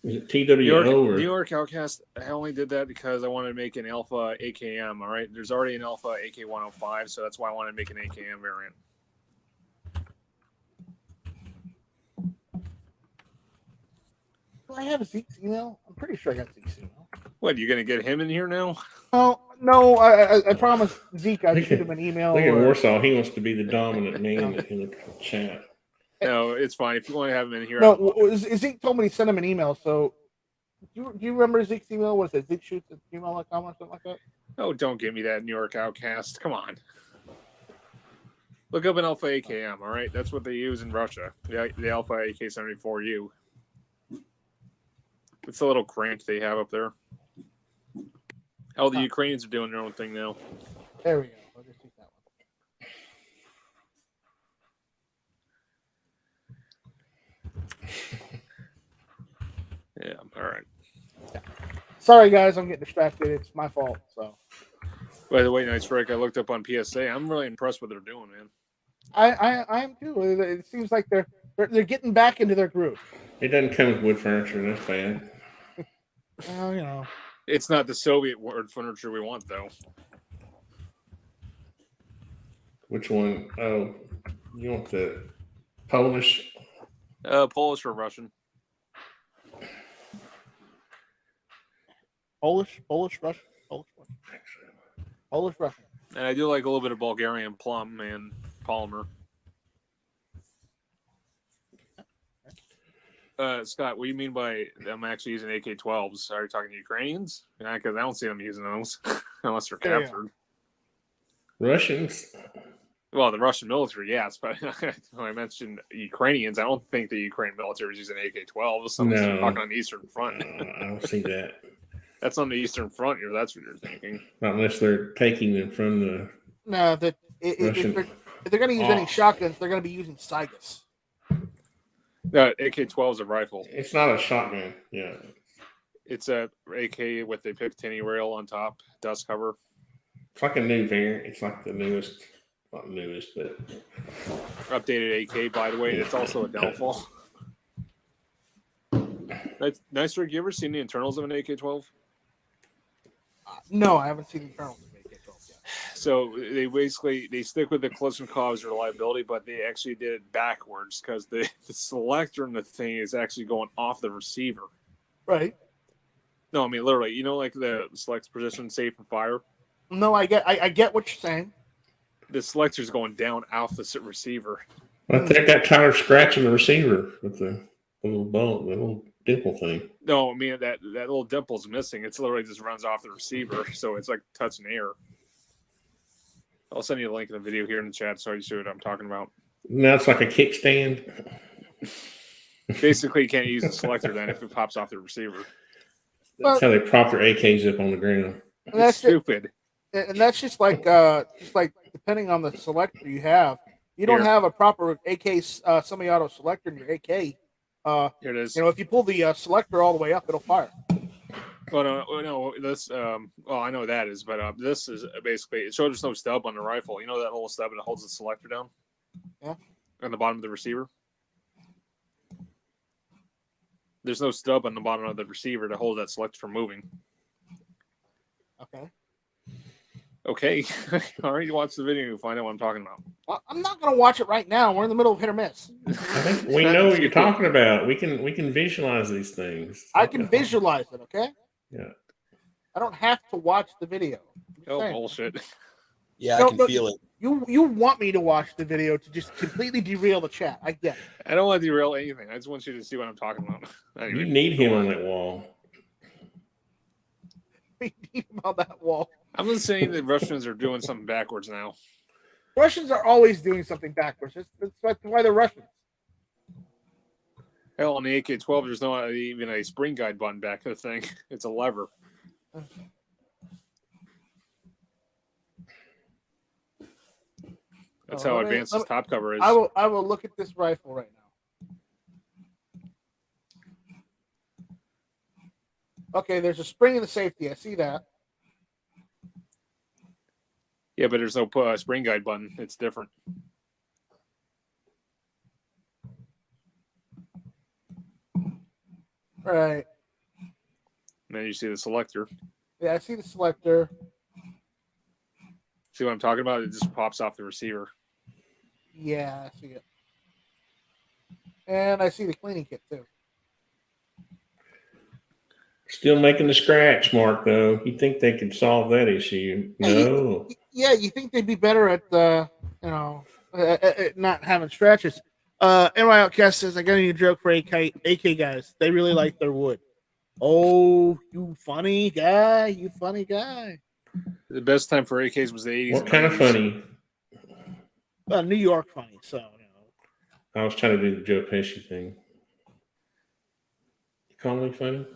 Is it TWO or New York Outcast? I only did that because I wanted to make an Alpha AKM. All right, there's already an Alpha AK-105, so that's why I wanted to make an AKM variant. Do I have Zeke's email? I'm pretty sure I got Zeke's email. What, you gonna get him in here now? Oh no! I promised Zeke I'd shoot him an email. Look at Warsaw. He wants to be the dominant man in the chat. No, it's fine. If you want to have him in here, No, Zeke told me to send him an email. So, do you remember Zeke's email? What is it? ZekeShoots@gmail.com or something like that? Oh, don't give me that New York Outcast. Come on. Look up an Alpha AKM, all right? That's what they use in Russia. The Alpha AK-74U. It's a little crank they have up there. Oh, the Ukrainians are doing their own thing now. There we go. I'll just take that one. Yeah, all right. Sorry, guys, I'm getting distracted. It's my fault. So. By the way, Nice Rick, I looked up on PSA. I'm really impressed with what they're doing, man. I am too. It seems like they're getting back into their groove. It doesn't come with wood furniture. That's bad. Well, you know. It's not the Soviet wood furniture we want, though. Which one? Oh, you want the Polish? Polish or Russian? Polish, Russian, Polish, Russian. And I do like a little bit of Bulgarian plum and polymer. Scott, what do you mean by them actually using AK-12s? Are you talking to Ukrainians? Because I don't see them using those unless they're captured. Russians? Well, the Russian military, yes, but when I mentioned Ukrainians, I don't think the Ukrainian military is using AK-12s. No. Talking on the Eastern Front. I don't see that. That's on the Eastern Front here. That's what you're thinking. Not unless they're taking them from the. No, if they're going to use any shotguns, they're going to be using Saigas. No, AK-12 is a rifle. It's not a shotgun. Yeah. It's a AK with a Picatinny rail on top, dust cover. It's like a new variant. It's like the newest, not newest, but updated AK, by the way. It's also a downfall. Nice, Rick. You ever seen the internals of an AK-12? No, I haven't seen the internals of an AK-12 yet. So they stick with the Kalashnikov's reliability, but they actually did it backwards because the selector in the thing is actually going off the receiver. Right. No, I mean literally. You know, like the select position, safe and fire. No, I get what you're saying. The selector's going down off the receiver. I think that Tyler scratching the receiver with the little bone, the little dimple thing. No, I mean that little dimple's missing. It's literally just runs off the receiver, so it's like touching air. I'll send you a link in the video here in the chat so you see what I'm talking about. Now it's like a kickstand. Basically, you can't use the selector then if it pops off the receiver. That's how they prop their AKs up on the ground. That's stupid. And that's just like depending on the selector you have. You don't have a proper AK semi-auto selector in your AK. Here it is. You know, if you pull the selector all the way up, it'll fire. Well, no, this. Well, I know what that is, but this is basically it shows there's no stub on the rifle. You know that little stub that holds the selector down. Yeah. On the bottom of the receiver. There's no stub on the bottom of the receiver to hold that selector from moving. Okay. Okay. All right, you watch the video and you'll find out what I'm talking about. Well, I'm not going to watch it right now. We're in the middle of hit or miss. I think we know what you're talking about. We can visualize these things. I can visualize it, okay? Yeah. I don't have to watch the video. Oh, bullshit. Yeah, I can feel it. You want me to watch the video to just completely derail the chat. I get it. I don't want to derail anything. I just want you to see what I'm talking about. Anyway, You need him on that wall. We need him on that wall. I'm just saying the Russians are doing something backwards now. Russians are always doing something backwards. That's why they're Russians. Hell, on the AK-12, there's not even a spring guide button back to the thing. It's a lever. That's how advanced this top cover is. I will look at this rifle right now. Okay, there's a spring in the safety. I see that. Yeah, but there's no spring guide button. It's different. All right. And then you see the selector. Yeah, I see the selector. See what I'm talking about? It just pops off the receiver. Yeah, I see it. And I see the cleaning kit too. Still making the scratch mark, though. You think they could solve that issue? No. Yeah, you think they'd be better at, at not having scratches. NY Outcast says, I got a new joke for AK guys. They really like their wood. Oh, you funny guy. You funny guy. The best time for AKs was the 80s. What kind of funny? Well, New York funny, so I was trying to do the Joe Pesci thing. Calling me funny?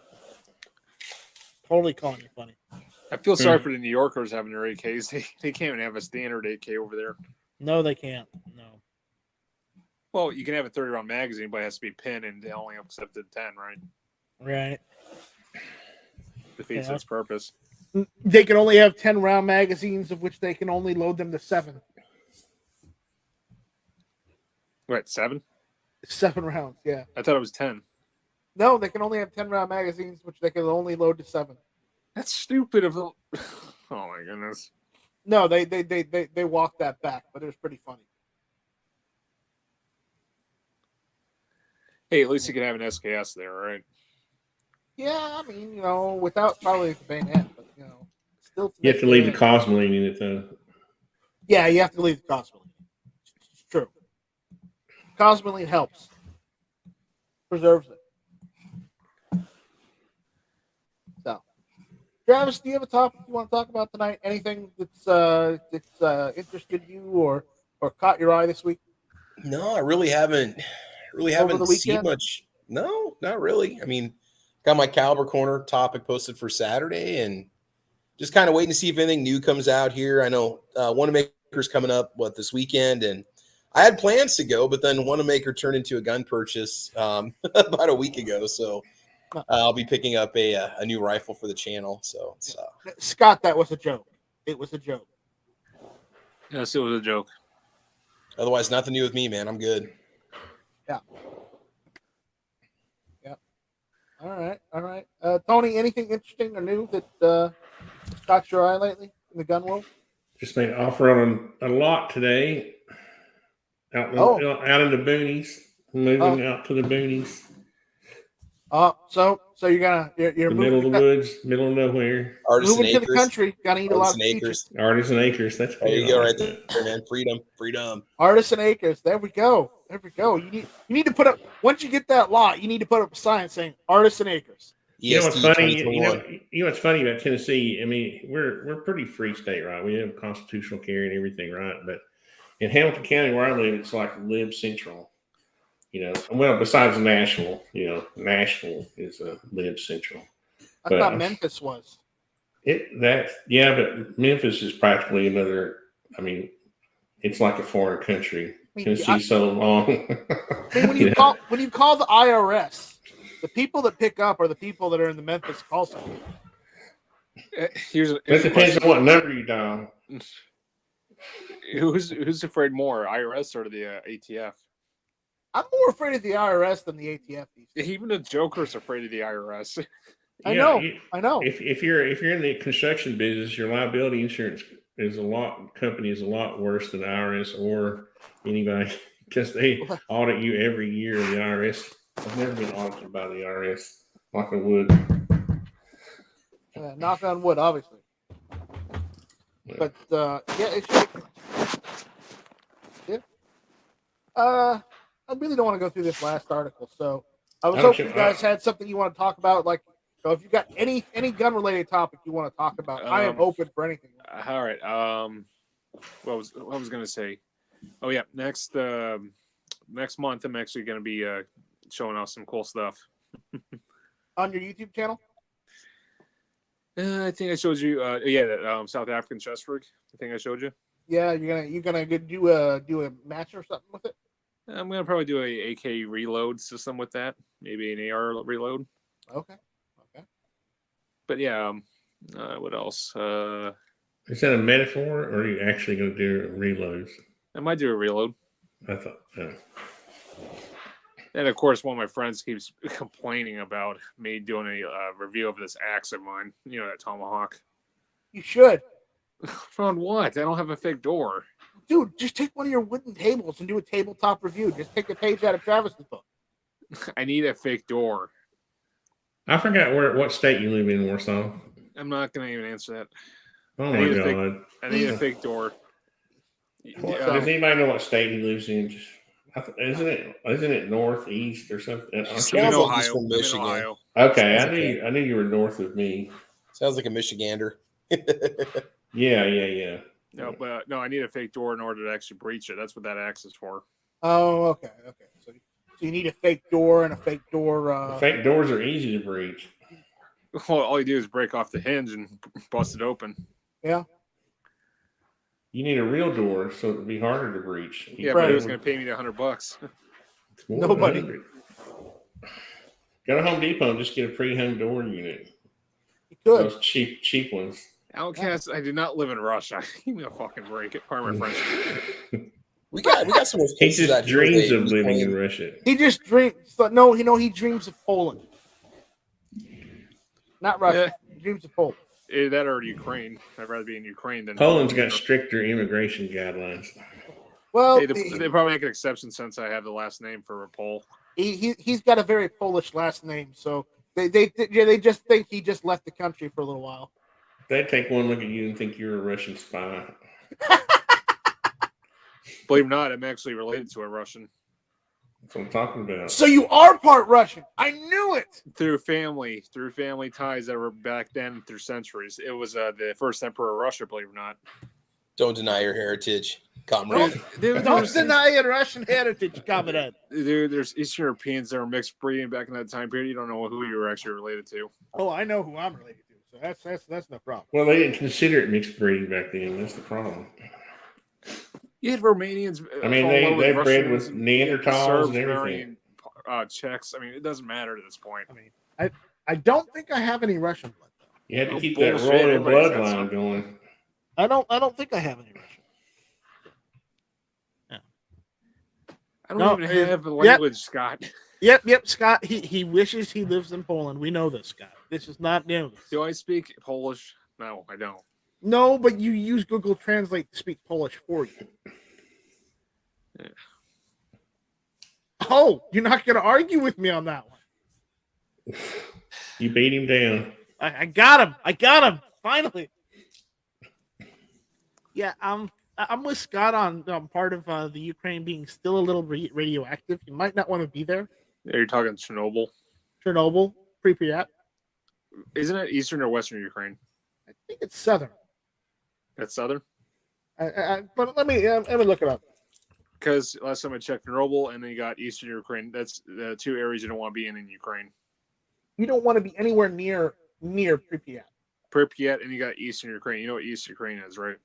Totally calling you funny. I feel sorry for the New Yorkers having their AKs. They can't even have a standard AK over there. No, they can't. No. Well, you can have a 30-round magazine, but it has to be pinned and they only accepted 10, right? Right. Defeats its purpose. They can only have 10-round magazines, of which they can only load them to 7. What, 7? 7 rounds, yeah. I thought it was 10. No, they can only have 10-round magazines, which they can only load to 7. That's stupid. Oh my goodness. No, they walked that back, but it was pretty funny. Hey, at least you can have an SKS there, right? Yeah, I mean, without probably the bayonet, but still. You have to leave the Cosmoline in it, though. Yeah, you have to leave the Cosmoline. It's true. Cosmoline helps, preserves it. So, Travis, do you have a topic you want to talk about tonight? Anything that's interested you or caught your eye this week? No, I really haven't seen much. No, not really. I mean, got my Caliber Corner topic posted for Saturday and just kind of waiting to see if anything new comes out here. I know Wanamaker's coming up this weekend, and I had plans to go, but then Wanamaker turned into a gun purchase about a week ago. So I'll be picking up a new rifle for the channel. So it's, Scott, that was a joke. It was a joke. Yes, it was a joke. Otherwise, nothing new with me, man. I'm good. Yeah. All right. Tony, anything interesting or new that caught your eye lately in the gun world? Just made an offer on a lot today. Out in the boonies, moving out to the boonies. So you're the middle of the woods, middle of nowhere. Moving to the country. Got to eat a lot of acres. Artisan Acres. That's there you go, right there, man. Freedom. Artisan Acres. There we go. You need to put up, once you get that lot, you need to put up a sign saying Artisan Acres. You know what's funny? You know what's funny about Tennessee? I mean, we're pretty free state, right? We have constitutional carry and everything, right? But in Hamilton County, where I live, it's like Lib Central. Well, besides Nashville, Nashville is a Lib Central. I thought Memphis was. But Memphis is practically another. I mean, it's like a foreign country. Tennessee's so long. When you call the IRS, the people that pick up are the people that are in the Memphis call center. It depends on what number you dial. Who's afraid more, IRS or the ATF? I'm more afraid of the IRS than the ATF. Even the Joker's afraid of the IRS. I know. If you're in the construction business, your liability insurance company is a lot worse than the IRS or anybody because they audit you every year. The IRS. I've never been audited by the IRS. Knock on wood. Knock on wood, obviously. Yeah. But it's I really don't want to go through this last article, so I was hoping you guys had something you want to talk about. Like, if you got any gun related topic you want to talk about, I am open for anything. All right. What was going to say? Oh yeah, next month I'm actually going to be showing off some cool stuff on your YouTube channel. I think I showed you. That South African chest rig. I think I showed you. Yeah, you're gonna do a match or something with it. I'm gonna probably do a AK reload system with that. Maybe an AR reload. Okay. But yeah, what else? Is that a metaphor, or are you actually going to do reloads? I might do a reload. I thought. And of course, one of my friends keeps complaining about me doing a review of this axe of mine. That Tomahawk. You should. On what? I don't have a fake door. Dude, just take one of your wooden tables and do a tabletop review. Just take a page out of Travis's book. I need a fake door. I forgot what state you live in, Warsaw. I'm not going to even answer that. Oh my God. I need a fake door. Does anybody know what state he lives in? Isn't it northeast or something? Sounds like Ohio. He's from Michigan. Ohio. Okay, I knew you were north of me. Sounds like a Michigander. Yeah. No, but no, I need a fake door in order to actually breach it. That's what that axe is for. Oh, okay. So you need a fake door and a fake door. Fake doors are easy to breach. Well, all you do is break off the hinge and bust it open. Yeah. You need a real door, so it'd be harder to breach. Yeah, but who's going to pay me $100? Nobody. Go to Home Depot and just get a pre-hung door unit. You could. Those cheap ones. Outcast, I do not live in Russia. Give me a fucking break. Pardon my French. We got some. He just dreams of living in Russia. He just dreams. No, he dreams of Poland. Not Russia. He dreams of Poland. That or Ukraine. I'd rather be in Ukraine than Poland's got stricter immigration guidelines. Well, they probably make an exception since I have the last name for a Pole. He's got a very Polish last name, so they just think he just left the country for a little while. They take one look at you and think you're a Russian spy. Believe it or not, I'm actually related to a Russian. That's what I'm talking about. So you are part Russian. I knew it. Through family ties that were back then through centuries. It was the first emperor of Russia, believe it or not. Don't deny your heritage, comrade. Don't deny your Russian heritage, comrade. Dude, there's Eastern Europeans that were mixed breeding back in that time period. You don't know who you were actually related to. Oh, I know who I'm related to. So that's no problem. Well, they didn't consider it mixed breeding back then. That's the problem. You had Romanians. I mean, they bred with Neanderthals Serbs and everything. Czechs. I mean, it doesn't matter at this point. I mean, I don't think I have any Russian blood. You had to keep bullshit. that royal Everybody's got bloodline some. going. I don't think I have any Russian. Yeah. I don't even have a language, Scott. Yep, Scott. He wishes he lives in Poland. We know this, Scott. This is not news. Do I speak Polish? No, I don't. No, but you use Google Translate to speak Polish for you. Yeah. Oh, you're not going to argue with me on that one. You beat him down. I got him. Finally. Yeah, I'm with Scott on part of the Ukraine being still a little radioactive. You might not want to be there. Are you talking Chernobyl? Chernobyl, Pripyat. Isn't it Eastern or Western Ukraine? I think it's southern. That's southern? But let me look it up. Because last time I checked Chernobyl, and then you got Eastern Ukraine. That's the two areas you don't want to be in Ukraine. You don't want to be anywhere near Pripyat. Pripyat, and you got Eastern Ukraine. You know what East Ukraine is, right?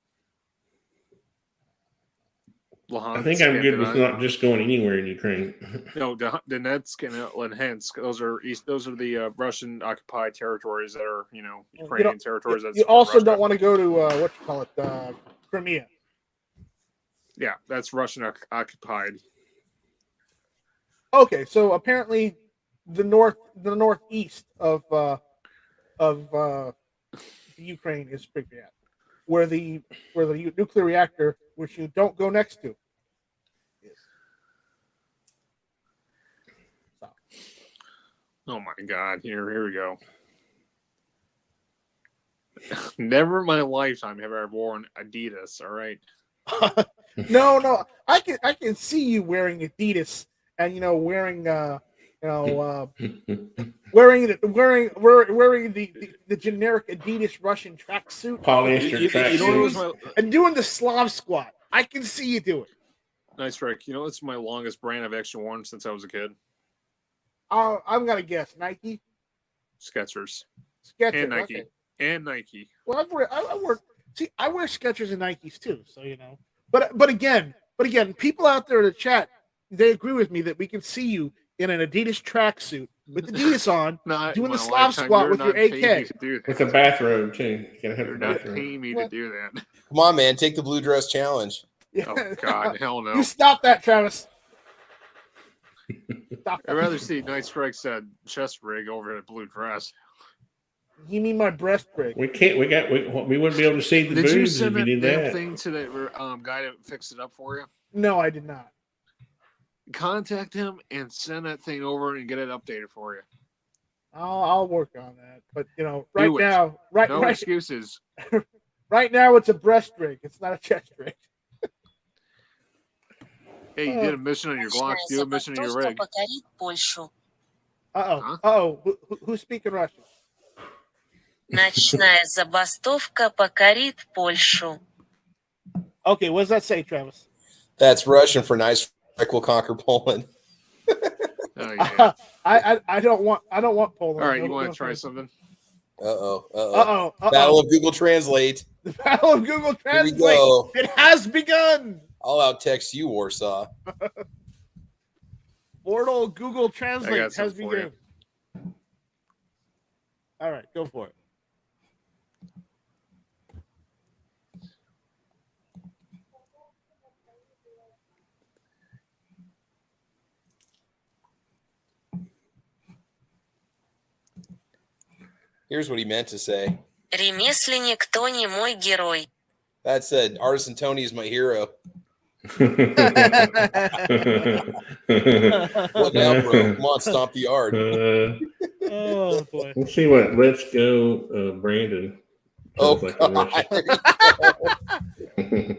Luhansk, I think I'm good with not just going anywhere in Ukraine. No, Donetsk and Luhansk. Those are east. Those are the Russian occupied territories that are, Ukrainian territories. You also don't want to go to Crimea. Yeah, that's Russian occupied. Okay, so apparently the northeast of Ukraine is Pripyat, where the nuclear reactor, which you don't go next to, is. So. Oh my God! Here we go. Never in my lifetime have I worn Adidas. All right. No, I can see you wearing Adidas and wearing wearing the generic Adidas Russian tracksuit, Polyester tracksuit, and doing the Slav squat. I can see you do it. Nice, Rick. It's my longest brand I've actually worn since I was a kid. I'm gonna guess Nike, Skechers, and Nike, okay. And Nike. Well, I wear Skechers and Nikes too. So but again, people out there in the chat, they agree with me that we can see you in an Adidas tracksuit with Adidas on, doing the Slav squat with your AK. With a bathrobe too. You're not paying me to do that. Come on, man, take the blue dress challenge. Oh God, hell no! You stop that, Travis. I'd rather see Night Strike said chest rig over a blue dress. You mean my breast rig? We wouldn't be able to see the boobs. Did you send if you did that thing to the guy to fix it up for you? No, I did not. Contact him and send that thing over and get it updated for you. I'll work on that. But right now, no excuses. Right now, it's a breast rig. It's not a chest rig. Hey, you did a mission on your Glock. Do a mission on your rig. Who's speaking Russian? Ночная забастовка покорит Польшу. Okay, what does that say, Travis? That's Russian for nice Reich will conquer Poland. Oh, yeah. I don't want Poland. All right, you No, want no to try thanks. something? Battle of Google Translate. The Battle of Google Here we Translate. go. It has begun. I'll out text you, Warsaw. Portal Google Translate has something for begun. All right, go for it. Here's what he meant to say. Ремесленник Тони мой герой. That said, Artisan Tony is my hero. What now, bro? Come on, stomp the yard. Oh boy. Let's see what Let's Go Brandon. Oh, sounds like in Russian.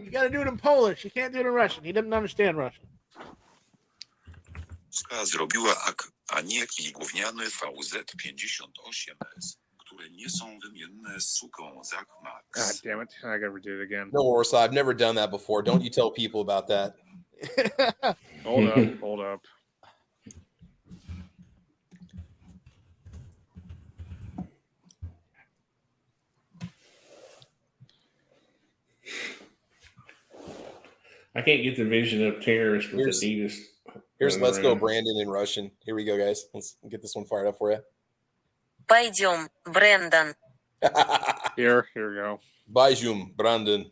You got to do it in Polish. You can't do it in Russian. He doesn't understand Russian. Zrobiła a nie gówniane VZ58S, które nie są wymienne z suką Zach God Max. damn it! I gotta do it again. No, Warsaw, I've never done that before. Don't you tell people about that. Hold up. I can't get the vision of terrorists with Here's- Adidas. Here's running Let's Go around. Brandon in Russian. Here we go, guys. Let's get this one fired up for you. Пойдем, Брэндон. Here we go. Bajum, Brandon.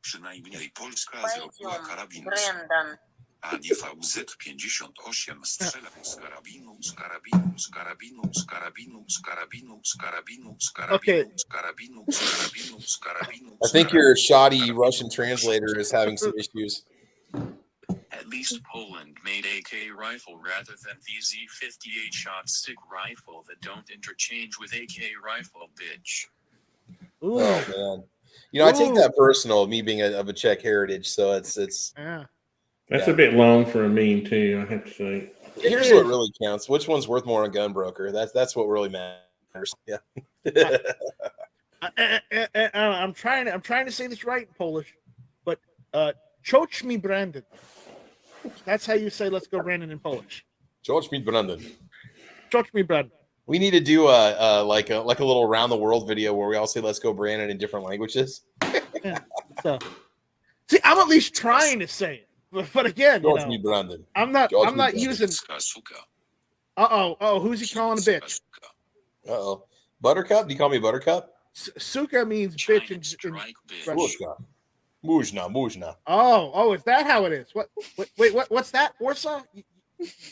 Przynajmniej Polska zrobiła Пойдем, karabin, Брэндон. a nie VZ58 strzelał z karabinu, z karabinu, z karabinu, z karabinu, z karabinu, z karabinu, z karabinu, z karabinu, z karabinu, z karabinu. I think your shoddy Russian translator is having some issues. At least Poland made AK rifle rather than the Z58 shot stick rifle that don't interchange with AK rifle, bitch. Ooh. Oh man, you know I take that personal, me being of a Czech heritage. So it's. Yeah. That's a bit long for a meme too, I have to say. Here's what really counts. Which one's worth more on Gunbroker? That's what really matters. Yeah. I'm trying to say this right in Polish, but Chocz mi Brandon. That's how you say "Let's Go Brandon" in Polish. George meet Brandon. Chocz mi Brandon. We need to do a little around the world video where we all say "Let's go Brandon" in different languages. Yeah. So, see, I'm at least trying to say it, but again, George meet Brandon. I'm not using. Suka. Oh, who's he calling a bitch? Uh-oh. Buttercup? Do you call me Buttercup? Suka means bitch in Strike bitch. Russian. Muzna. Oh, is that how it is? What's that, Warsaw?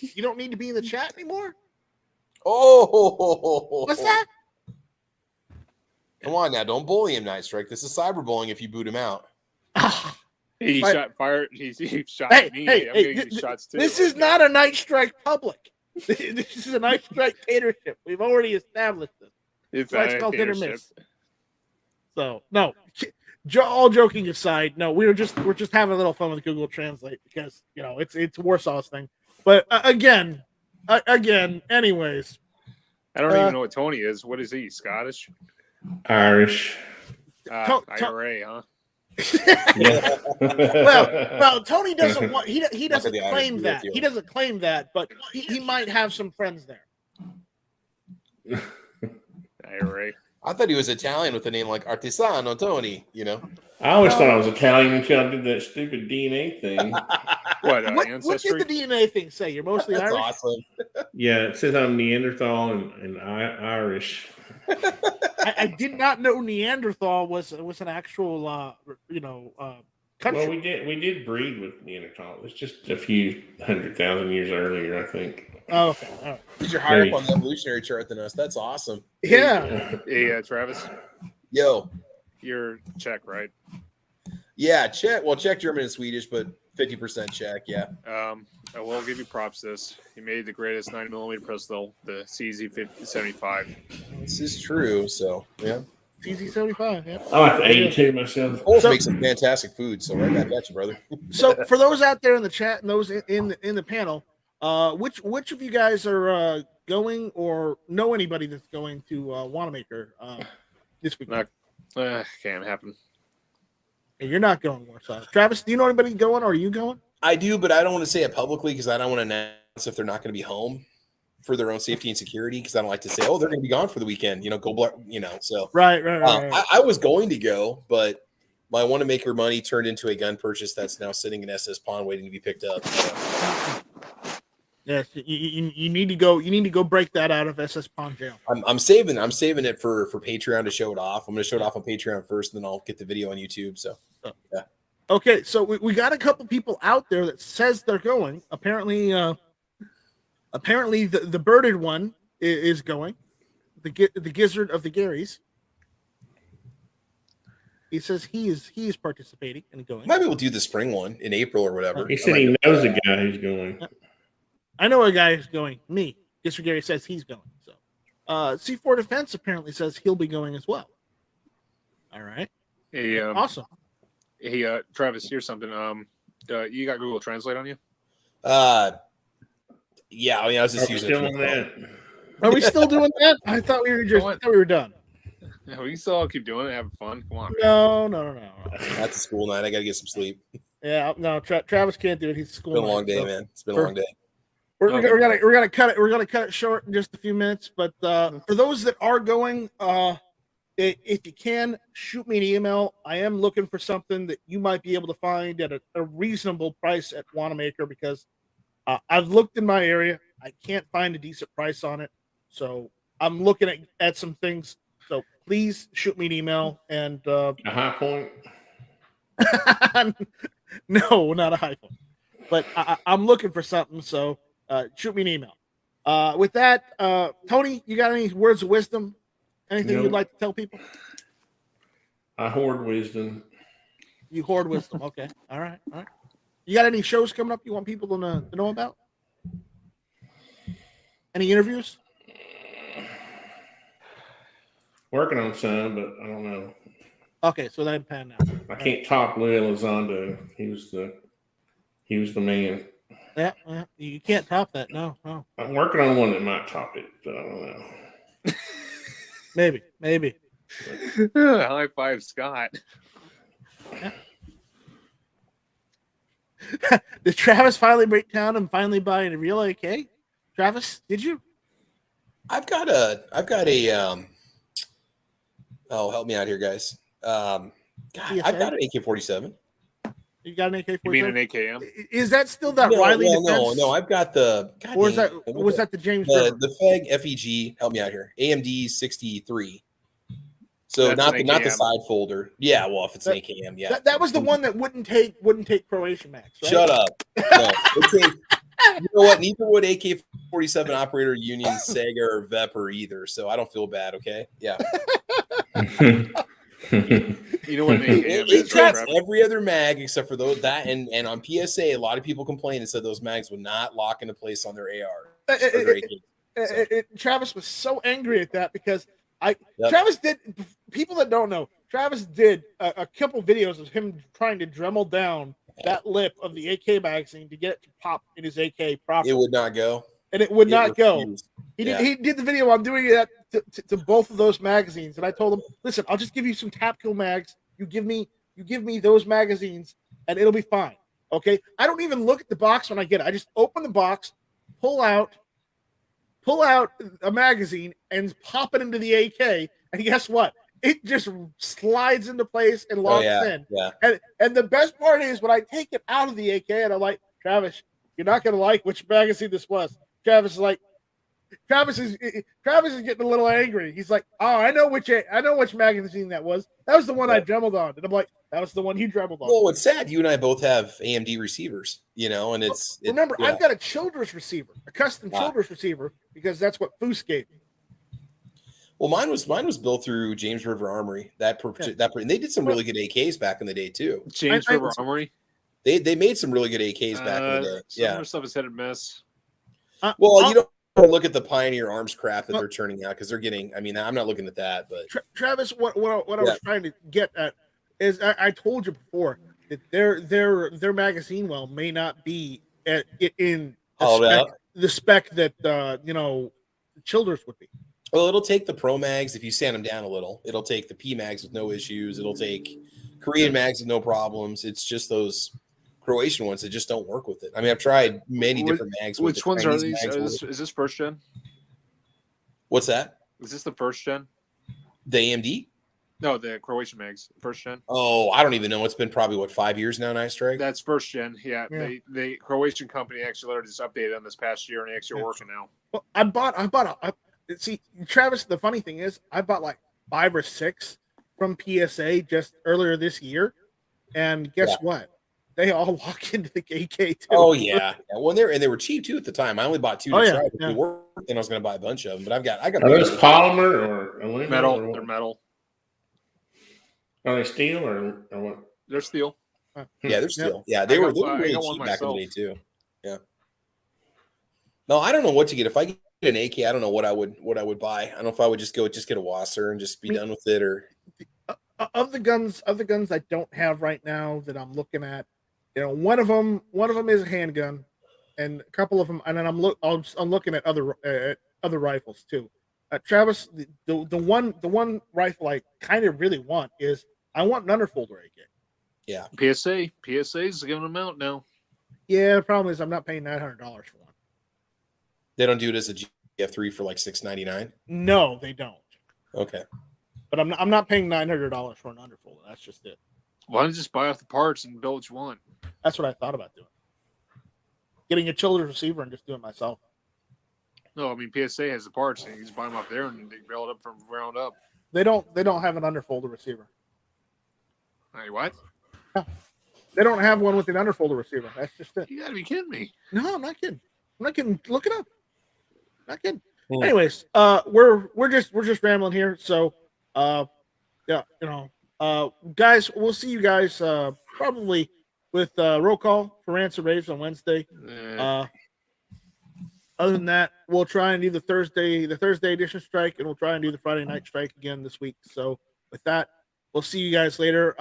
You don't need to be in the chat anymore? Oh. What's that? Come on now, don't bully him, Night Strike. This is cyberbullying if you boot him out. He Right. shot fire. He shot Hey, me. hey, I'm hey, getting these shots too. This is not a Night Strike public. This is a Night Strike dictatorship. We've already established this. It's That's why it's called hit or dictatorship. miss. So no, all joking aside, no, we're just having a little fun with Google Translate because it's Warsaw's thing. But again, anyways, I don't even know what Tony is. What is he? Scottish? Irish. IRA, huh? Yeah. well, Tony doesn't want he doesn't the claim Irish that deal. he doesn't claim that, but he might have some friends there. IRA. I thought he was Italian with a name like Artisano Tony, I always thought I was Italian until I did that stupid DNA thing. What, What ancestry? did the DNA thing say? You're mostly That's Irish. awesome. Yeah, it says I'm Neanderthal and Irish. I did not know Neanderthal was an actual country. Well, we did breed with Neanderthal. It's just a few 100,000 years earlier, I think. Oh, okay. All right. You're higher Maybe. up on the evolutionary chart than us. That's awesome. Yeah. Hey, Travis, Yo. you're Czech, right? Yeah, Czech. Well, Czech, German, and Swedish, but 50% Czech. Yeah. I will give you props. He made the greatest 9mm pistol, the CZ75. This is true. So, yeah. CZ75. Yeah. I like the 82 myself. Also make some fantastic food. So, right back at you, brother. So for those out there in the chat and those in the panel, which of you guys are going or know anybody that's going to Wanamaker this week? Can't happen. Hey, you're not going, Warsaw. Travis, do you know anybody going, or are you going? I do, but I don't want to say it publicly because I don't want to announce if they're not going to be home for their own safety and security. Because I don't like to say, "Oh, they're going to be gone for the weekend." So Right. I was going to go, but my want to make her money turned into a gun purchase that's now sitting in SS Pawn waiting to be picked up. Yes, you need to go. You need to go break that out of SS Pawn jail. I'm saving it for Patreon to show it off. I'm going to show it off on Patreon first, and then I'll get the video on YouTube. So yeah. Okay, so we got a couple people out there that says they're going. Apparently, the birded one is going. The gizzard of the Garys. He says he is participating and going. Maybe we'll do the spring one in April or whatever. He said he knows a guy who's going. I know a guy who's going. Me. Gizzard Gary says he's going. So, C4 Defense apparently says he'll be going as well. All right. Hey, awesome. Hey, Travis, here's something. You got Google Translate on you? Yeah. I mean, I was just using it. That. Are we still doing that? I thought we were done. Yeah, we still keep doing it, having fun. Come on. No. That's a school night. I got to get some sleep. Yeah, no. Travis can't do it. He's school. It's been a long day, man. It's been a long day. We're gonna cut it. We're gonna cut it short in just a few minutes. But for those that are going, if you can, shoot me an email. I am looking for something that you might be able to find at a reasonable price at Wanamaker, because I've looked in my area. I can't find a decent price on it. So I'm looking at some things. So please shoot me an email. And a high point? No, not a high point. But I'm looking for something. So shoot me an email. With that, Tony, you got any words of wisdom? Anything you'd like to tell people? I hoard wisdom. You hoard wisdom. Okay. All right. You got any shows coming up you want people to know about? Any interviews? Working on some, but I don't know. Okay, so that pan out. I can't top Louis Elizondo. He was the man. Yeah, you can't top that. No. I'm working on one that might top it, but I don't know. Maybe. High five, Scott. Yeah. Did Travis finally break down and finally buy a real AK? Travis, did you? I've got a oh, help me out here, guys. I've got an AK-47. You got an AK-47? You mean an AKM? Is that still that Riley defense? No. I've got the. Or was that the James? The FEG FEG? Help me out here. AMD 63. So that's not the side folder. Yeah, well, if it's an AKM, yeah. That was the one that wouldn't take Croatian Max. Right? Shut up. No, you know what? Neither would AK-47 Operator Union, Sega, or Vepr either. So I don't feel bad. Okay. Yeah. You know what an AKM It is? traps every other mag except for those and on PSA, a lot of people complained and said those mags would not lock into place on their AR. Travis was so angry at that because Travis did. People that don't know, Travis did a couple videos of him trying to Dremel down that lip of the AK magazine to get it to pop in his AK properly. It would not go. And it would not go. He did the video. I'm doing that to both of those magazines, and I told him, "Listen, I'll just give you some Tap Kill mags. You give me those magazines, and it'll be fine." Okay. I don't even look at the box when I get it. I just open the box, pull out a magazine, and pop it into the AK. And guess what? It just slides into place and locks in. Yeah. And the best part is when I take it out of the AK, and I'm like, Travis, you're not gonna like which magazine this was. Travis is getting a little angry. He's like, "Oh, I know which magazine that was. That was the one I dremeled on." And I'm like, "That was the one he dremeled on." Well, it's sad. You and I both have AMD receivers, and remember, I've got a Childress receiver, a custom Childress receiver, because that's what Foose gave me. Well, mine was built through James River Armory. And they did some really good AKs back in the day too. James River Armory. They made some really good AKs back in the day. Some of their stuff is hit and miss. Well, you don't look at the Pioneer Arms crap that they're turning out because they're getting. I mean, I'm not looking at that, but Travis, what I was trying to get at is I told you before that their magazine well may not be in the spec that Childress would be. Well, it'll take the Pro Mags if you sand them down a little. It'll take the P Mags with no issues. It'll take Korean mags have no problems. It's just those Croatian ones that just don't work with it. I mean, I've tried many different mags. Which ones are these? Mags Is this first gen? What's that? Is this the first gen? The AMD? No, the Croatian mags, first gen. Oh, I don't even know. It's been probably 5 years now. Night Strike. That's first gen. Yeah, the Croatian company actually already just updated on this past year, and they actually are working now. Well, see, Travis. The funny thing is, I bought like 5 or 6 from PSA just earlier this year, and guess what? They all walk into the KK too. Oh yeah. Well, they were cheap too at the time. I only bought 2 to try. If they worked, then I was going to buy a bunch of them. But I got. Are those polymer or aluminum? Metal. Or They're metal. Are they steel or what? They're steel. Yeah, they're steel. Yeah, they were really cheap back in the day too. Yeah. No, I don't know what to get. If I get an AK, I don't know what I would buy. I don't know if I would just get a Wasser and just be done with it, or of the guns I don't have right now that I'm looking at. You know, one of them is a handgun, and a couple of them, and then I'm looking at other rifles too. Travis, the one rifle I kind of really want is I want an underfolder AK. Yeah, PSA is giving them out now. Yeah, the problem is I'm not paying $900 for one. They don't do it as a GF3 for like $699. No, they don't. Okay, but I'm not paying $900 for an underfolder. That's just it. Why don't you just buy off the parts and build what you want? That's what I thought about doing. Getting a children's receiver and just doing it myself. No, I mean PSA has the parts, and you just buy them up there and they build it up from ground up. They don't have an underfolder receiver. Hey, what? No. They don't have one with an underfolder receiver. That's just it. You gotta be kidding me. No, I'm not kidding. I'm not kidding. Look it up. Not kidding. Hmm. Anyways, we're just rambling here. So yeah, guys, we'll see you guys probably with roll call for Rants and Raves on Wednesday. Other than that, we'll try and do the Thursday edition strike, and we'll try and do the Friday night strike again this week. So with that, we'll see you guys later.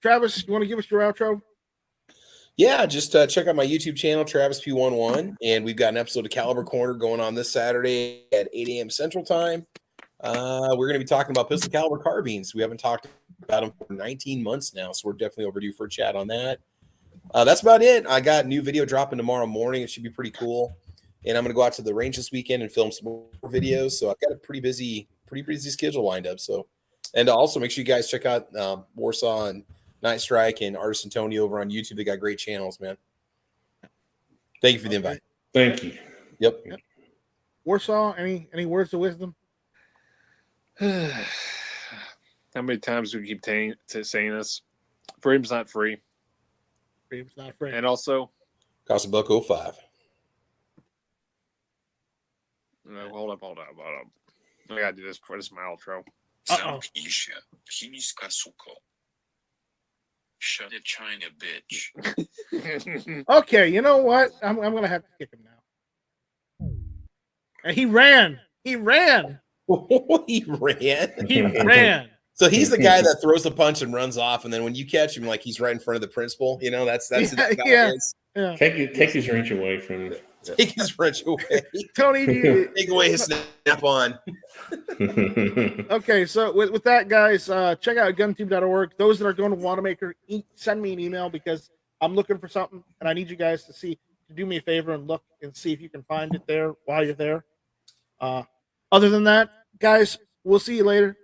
Travis, you want to give us your outro? Yeah, just check out my YouTube channel, Travis P11, and we've got an episode of Caliber Corner going on this Saturday at 8 a.m. Central Time. We're going to be talking about pistol caliber carbines. We haven't talked about them for 19 months now, so we're definitely overdue for a chat on that. That's about it. I got a new video dropping tomorrow morning. It should be pretty cool. And I'm going to go out to the range this weekend and film some more videos. So I've got a pretty busy schedule lined up. So, and also make sure you guys check out Warsaw and Night Strike and Artisan Tony over on YouTube. They got great channels, man. Thank you for the invite. Thank you. Yep. Warsaw, any words of wisdom? How many times do we keep saying this? Freedom's not free. Freedom's not free. And also, cost $1.05. No, hold up. I gotta do this before this is my outro. Zamknij się, chińska suko. Shut it, China, bitch. Okay, you know what? I'm gonna have to kick him now. And he ran. He ran. So he's the guy that throws the punch and runs off, and then when you catch him, like he's right in front of the principal. You know, that's yeah. Take his wrench away from him. Take his wrench away. Tony, take away his snap on. Okay, so with that, guys, check out guntube.org. Those that are going to Wanamaker, send me an email because I'm looking for something, and I need you guys to do me a favor and look and see if you can find it there while you're there. Other than that, guys, we'll see you later.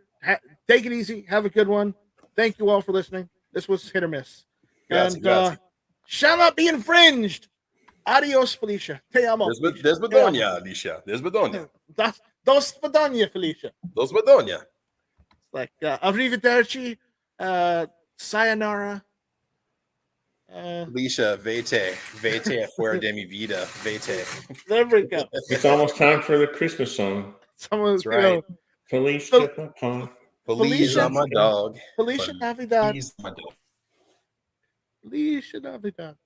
Take it easy. Have a good one. Thank you all for listening. This was Hit or Miss. Grazie. Shall not be infringed. Adios, Felicia. Te amo. Des Bedonia, Alicia. Des Bedonia. Dos Bedonia, Felicia. Dos Bedonia. Like, arrivederci, sayonara. Alicia, vete fuera de mi vida. Vete. There we go. It's almost time for the Christmas song. Someone's right. Felicia, Papa. Felicia, my dog. Felicia Navidad. He's my dog. Felicia Navidad.